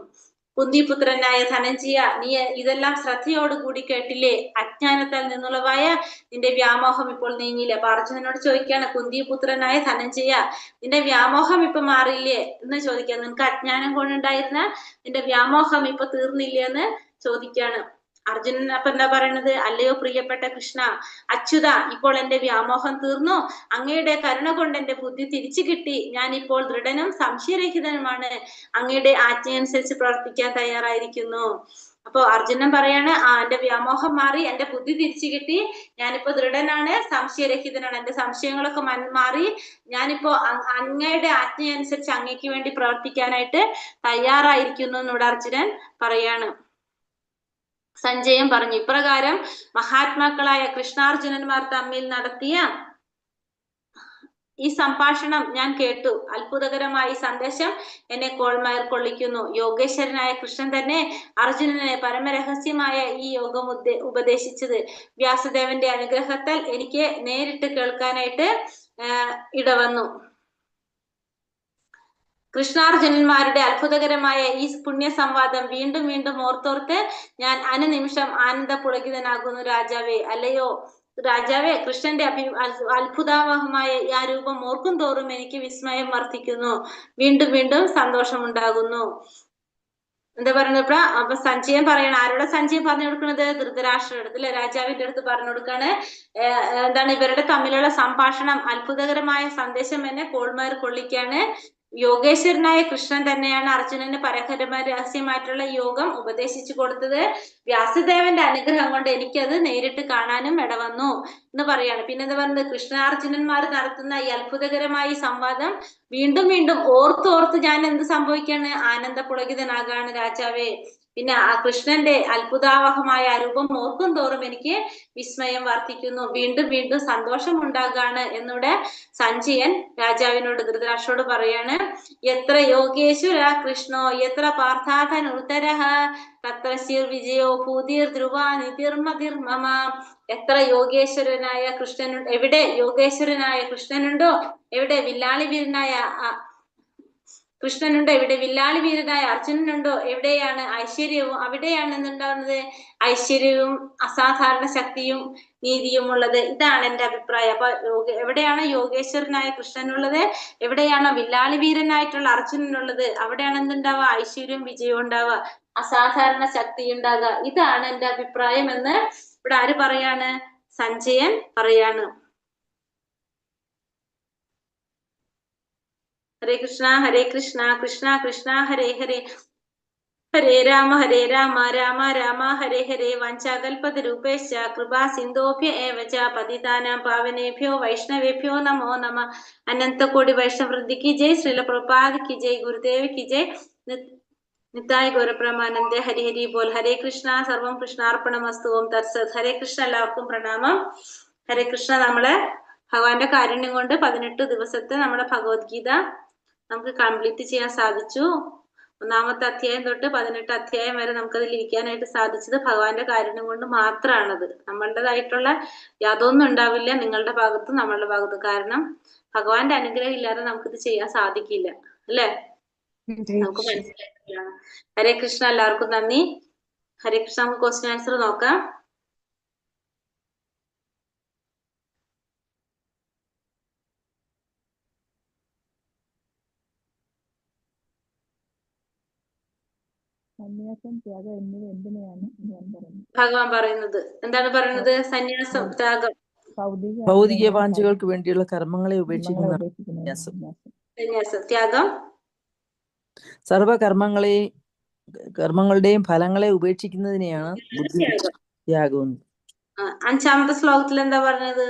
കുന്തിപുത്രനായ ധനഞ്ജയ, നീ ഇതെല്ലാം ശ്രദ്ധയോടുകൂടി കേട്ടില്ലേ? അജ്ഞാനത്താൽ നിന്നുള്ളവായ നിന്റെ വ്യാമോഹം ഇപ്പോൾ നീങ്ങില്ലേ? അപ്പൊ അർജുനനോട് ചോദിക്കാണ്, കുന്തിപുത്രനായ ധനഞ്ജയ, നിന്റെ വ്യാമോഹം ഇപ്പൊ മാറിയില്ലേ എന്ന് ചോദിക്കാം. നിനക്ക് അജ്ഞാനം കൊണ്ടുണ്ടായിരുന്ന നിന്റെ വ്യാമോഹം ഇപ്പൊ തീർന്നില്ലേ എന്ന് ചോദിക്കാണ്. അർജുനൻ അപ്പൊ എന്താ പറയണത്? അല്ലയോ പ്രിയപ്പെട്ട കൃഷ്ണ, അച്യുത, ഇപ്പോൾ എന്റെ വ്യാമോഹം തീർന്നു. അങ്ങയുടെ കരുണ കൊണ്ട് എന്റെ ബുദ്ധി തിരിച്ചു കിട്ടി. ഞാൻ ഇപ്പോൾ ദൃഢനും സംശയരഹിതനുമാണ്. അങ്ങയുടെ ആജ്ഞയനുസരിച്ച് പ്രവർത്തിക്കാൻ തയ്യാറായിരിക്കുന്നു. അപ്പൊ അർജുനൻ പറയാണ്, എന്റെ വ്യാമോഹം മാറി, എന്റെ ബുദ്ധി തിരിച്ചു കിട്ടി, ഞാനിപ്പോ ദൃഢനാണ്, സംശയരഹിതനാണ്, എന്റെ സംശയങ്ങളൊക്കെ മാറി, ഞാനിപ്പോ അങ്ങയുടെ ആജ്ഞയനുസരിച്ച് അങ്ങയ്ക്ക് വേണ്ടി പ്രവർത്തിക്കാനായിട്ട് തയ്യാറായിരിക്കുന്നു എന്നോട് അർജുനൻ പറയാണ്. സഞ്ജയൻ പറഞ്ഞു, ഇപ്രകാരം മഹാത്മാക്കളായ കൃഷ്ണാർജുനന്മാർ തമ്മിൽ നടത്തിയ ഈ സംഭാഷണം ഞാൻ കേട്ടു. അത്ഭുതകരമായ ഈ സന്ദേശം എന്നെ കോൾമയർ കൊള്ളിക്കുന്നു. യോഗേശ്വരനായ കൃഷ്ണൻ തന്നെ അർജുനനെ പരമരഹസ്യമായ ഈ യോഗം ഉപദേശിച്ചത് വ്യാസദേവന്റെ അനുഗ്രഹത്താൽ എനിക്ക് നേരിട്ട് കേൾക്കാനായിട്ട് ഇടവന്നു. കൃഷ്ണാർജുനന്മാരുടെ അത്ഭുതകരമായ ഈ പുണ്യ സംവാദം വീണ്ടും വീണ്ടും ഓർത്തോർത്ത് ഞാൻ അനുനിമിഷം ആനന്ദപുളകിതനാകുന്നു രാജാവേ. അല്ലയോ രാജാവേ, കൃഷ്ണന്റെ അത്ഭുതാവഹമായ ആ രൂപം ഓർക്കും തോറും എനിക്ക് വിസ്മയം വർദ്ധിക്കുന്നു, വീണ്ടും വീണ്ടും സന്തോഷമുണ്ടാകുന്നു. എന്താ പറയുന്നത്? അപ്പൊ സഞ്ജയൻ പറയണം. ആരോടെ സഞ്ജയൻ പറഞ്ഞു കൊടുക്കുന്നത്? ധൃതരാഷ്ട്രയുടെ അടുത്ത്, അല്ലെ? രാജാവിന്റെ അടുത്ത് പറഞ്ഞു കൊടുക്കാണ്. എന്താണ്? ഇവരുടെ തമ്മിലുള്ള സംഭാഷണം, അത്ഭുതകരമായ സന്ദേശം എന്നെ കോൾമയർ കൊള്ളിക്കാണ്. യോഗേശ്വരനായ കൃഷ്ണൻ തന്നെയാണ് അർജുനന് രഹസ്യമായിട്ടുള്ള യോഗം ഉപദേശിച്ചു കൊടുത്തത്. വ്യാസദേവന്റെ അനുഗ്രഹം കൊണ്ട് എനിക്കത് നേരിട്ട് കാണാനും ഇടവന്നു എന്ന് പറയാണ്. പിന്നെന്താ പറയുന്നത്? കൃഷ്ണാർജുനന്മാർ നടത്തുന്ന ഈ അത്ഭുതകരമായ സംവാദം വീണ്ടും വീണ്ടും ഓർത്തോർത്ത് ഞാൻ എന്ത് സംഭവിക്കാണ്? ആനന്ദപുളകിതനാകാണ് രാജാവേ. പിന്നെ ആ കൃഷ്ണന്റെ അത്ഭുതാവഹമായ രൂപം ഓർക്കും തോറും എനിക്ക് വിസ്മയം വർദ്ധിക്കുന്നു, വീണ്ടും വീണ്ടും സന്തോഷം ഉണ്ടാകാണ് എന്നൂടെ സഞ്ജയൻ രാജാവിനോട്, ധൃതരാഷ്ട്രോട് പറയാണ്. എത്ര യോഗേശ്വര കൃഷ്ണോ എത്ര പാർത്ഥാധൻ ഉത്തരഹ തത്ര വിജയോ ഭൂതിർ ധ്രുവ നിതിർമതിർമമ. എത്ര യോഗേശ്വരനായ കൃഷ്ണനുണ്ട്, എവിടെ യോഗേശ്വരനായ കൃഷ്ണനുണ്ടോ, എവിടെ വില്ലാളി വീരനായ കൃഷ്ണനുണ്ടോ, എവിടെ വില്ലാളി വീരനായ അർജുനനുണ്ടോ, എവിടെയാണ് ഐശ്വര്യവും, അവിടെയാണ് എന്തുണ്ടാവുന്നത്? ഐശ്വര്യവും അസാധാരണ ശക്തിയും നീതിയും ഉള്ളത്. ഇതാണ് എന്റെ അഭിപ്രായം. അപ്പൊ എവിടെയാണ് യോഗേശ്വരനായ കൃഷ്ണനുള്ളത്, എവിടെയാണോ വില്ലാളി വീരനായിട്ടുള്ള അർജുനനുള്ളത്, അവിടെയാണ് എന്തുണ്ടാവുക? ഐശ്വര്യവും വിജയവും ഉണ്ടാവുക, അസാധാരണ ശക്തി ഉണ്ടാകുക. ഇതാണ് എന്റെ അഭിപ്രായം എന്ന് ഇവിടെ ആര് പറയാണ്? സഞ്ജയൻ പറയാണ്. ഹരേ കൃഷ്ണ കൃഷ്ണ കൃഷ്ണ ഹരേ ഹരേ, ഹരേ രാമ രാമ രാമ ഹരേ ഹരേ. വഞ്ചാകൽപതരൂപേശ്ച കൃപാ സിന്ധോഭ്യ ഏവ ച പതിതാനാം പാവനേഭ്യോ വൈഷ്ണവേഭ്യോ നമോ നമ. അനന്തകോടി വൈഷ്ണവൃന്ദി കി ജയ്. ശ്രീല പ്രഭുപാദ് കി ജയ്. ഗുരുദേവ് കി ജയ്. നിതായ് ഗൗരപ്രമാനന്ദേ. ഹരി ഹരി ബോൽ. ഹരേ കൃഷ്ണ. സർവം കൃഷ്ണാർപ്പണമസ്തു. ഓം തത്സത്. ഹരേ കൃഷ്ണ. എല്ലാവർക്കും പ്രണാമം. ഹരേ കൃഷ്ണ. നമ്മളെ ഭഗവാന്റെ കാരുണ്യം കൊണ്ട് 18 ദിവസത്തെ നമ്മുടെ ഭഗവത്ഗീത നമുക്ക് കംപ്ലീറ്റ് ചെയ്യാൻ സാധിച്ചു. 1-ാമത്തെ അധ്യായം തൊട്ട് 18 അധ്യായം വരെ നമുക്കതിൽ ഇരിക്കാനായിട്ട് സാധിച്ചത് ഭഗവാന്റെ കാരുണ്യം കൊണ്ട് മാത്രമാണത്. നമ്മളുടേതായിട്ടുള്ള യാതൊന്നും ഉണ്ടാവില്ല നിങ്ങളുടെ ഭാഗത്തും നമ്മളുടെ ഭാഗത്തും. കാരണം ഭഗവാന്റെ അനുഗ്രഹം ഇല്ലാതെ നമുക്കിത് ചെയ്യാൻ സാധിക്കില്ല, അല്ലെ? നമുക്ക് മനസ്സിലായിട്ടില്ലാണ്. ഹരേ കൃഷ്ണ. എല്ലാവർക്കും നന്ദി. ഹരേ കൃഷ്ണ. നമുക്ക് ക്വസ്റ്റ്യൻ ആൻസർ നോക്കാം. സന്യാസം, ത്യാഗം എന്നിവ എന്തിനെയാണ് ഭഗവാൻ പറയുന്നത്? എന്താണ് പറയുന്നത്? സന്യാസം, ത്യാഗം, ഭൗതിക വാഞ്ചകൾക്ക് വേണ്ടിയുള്ള കർമ്മങ്ങളെ ഉപേക്ഷിക്കുന്ന സന്യാസം, ത്യാഗം, കർമ്മങ്ങളുടെയും ഫലങ്ങളെ ഉപേക്ഷിക്കുന്നതിനെയാണ് ബുദ്ധി ത്യാഗം. 5-ാമത്തെ ശ്ലോകത്തിൽ എന്താ പറഞ്ഞത്?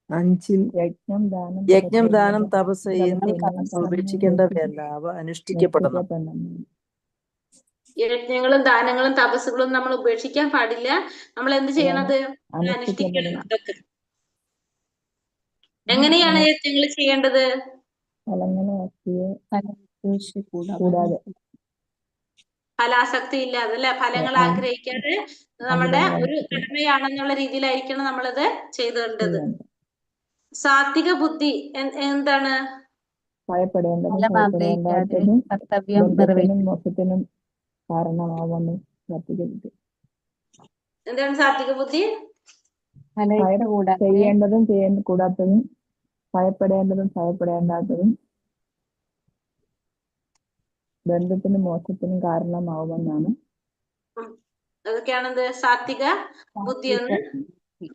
5-ൽ യജ്ഞം, ദാനം, തപസ് എന്നിവ ഉപേക്ഷിക്കേണ്ടവയല്ല, അവ അനുഷ്ഠിക്കപ്പെടണം. യജ്ഞങ്ങളും ദാനങ്ങളും തപസ്സുകളും നമ്മൾ ഉപേക്ഷിക്കാൻ പാടില്ല. നമ്മൾ എന്ത് ചെയ്യണത്? അനുഷ്ഠിക്കണം. അതൊക്കെ എങ്ങനെയാണ് യജ്ഞങ്ങൾ ചെയ്യേണ്ടത്? ഫലാസക്തി ഇല്ലാതെ, അല്ലെ? ഫലങ്ങൾ ആഗ്രഹിക്കാതെ നമ്മുടെ ഒരു കടമയാണെന്നുള്ള രീതിയിലായിരിക്കണം നമ്മളത് ചെയ്തേണ്ടത്. സാത്വിക ബുദ്ധി എന്താണ്? ഭയപ്പെടേണ്ടതും ഫലം ആഗ്രഹിക്കാതെ ഭയപ്പെടേണ്ടാത്തതും കർത്തവ്യം ബന്ധത്തിനും നിറവേറ്റുക. മോക്ഷത്തിനും കാരണമാവുമെന്ന് സാത്വികബുദ്ധി. എന്താണ് സാത്വിക ബുദ്ധി? ഫലേച്ഛ കൂടാതെ ചെയ്യേണ്ടതും കൂടാത്തതും ഭയപ്പെടേണ്ടതും ഭയപ്പെടേണ്ടാത്തതും ബന്ധത്തിനും മോക്ഷത്തിനും കാരണമാവുമെന്നാണ് അതൊക്കെയാണെന്ത് സാത്വിക ബുദ്ധി എന്ന്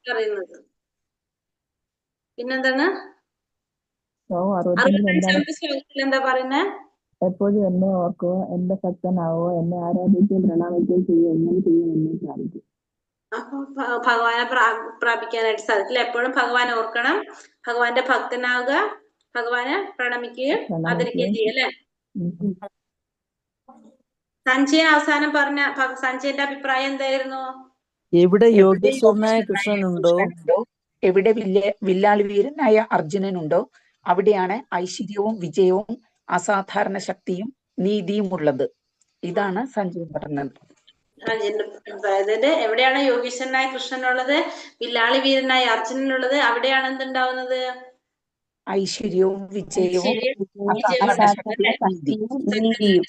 പറയുന്നത്. പിന്നെന്താണ്? 65 ശ്ലോകത്തിൽ എന്താ പറയുന്നത്? എപ്പോഴും എന്നെ ഓർക്കുക, എന്റെ ഭക്തനാവുക, എന്നെ ആരാധിക്കുകയും പ്രണാമിക്കുകയും ചെയ്യുക, എങ്ങനെ ചെയ്യും എന്നെ സാധിക്കും. അപ്പൊ ഭഗവാനെ പ്രാപിക്കാനായിട്ട് സാധിക്കില്ല. എപ്പോഴും ഭഗവാനെ ഓർക്കണം, ഭഗവാന്റെ ഭക്തനാവുക, ഭഗവാനെ പ്രണമിക്കുകയും ആദരിക്കുകയും ചെയ്യും അല്ലെ? സഞ്ജയൻ അവസാനം പറഞ്ഞ സഞ്ജയന്റെ അഭിപ്രായം എന്തായിരുന്നു? എവിടെ യോഗേശ്വരനായ കൃഷ്ണനുണ്ടോ, എവിടെ വില്ലാളി വീരനായ അർജുനനുണ്ടോ അവിടെയാണ് ഐശ്വര്യവും വിജയവും അസാധാരണ ശക്തിയും നീതിയും ഉള്ളത്. ഇതാണ് സഞ്ജയൻ പറഞ്ഞത്. അതായത് എവിടെയാണ് യോഗീശ്വരനായ കൃഷ്ണനുള്ളത്, വില്ലാളി വീരനായ അർജുനനുള്ളത്, അവിടെയാണ് എന്തുണ്ടാവുന്നത്? ഐശ്വര്യവും വിജയവും വിജയവും അസാധാരണ ശക്തിയും നീതിയും.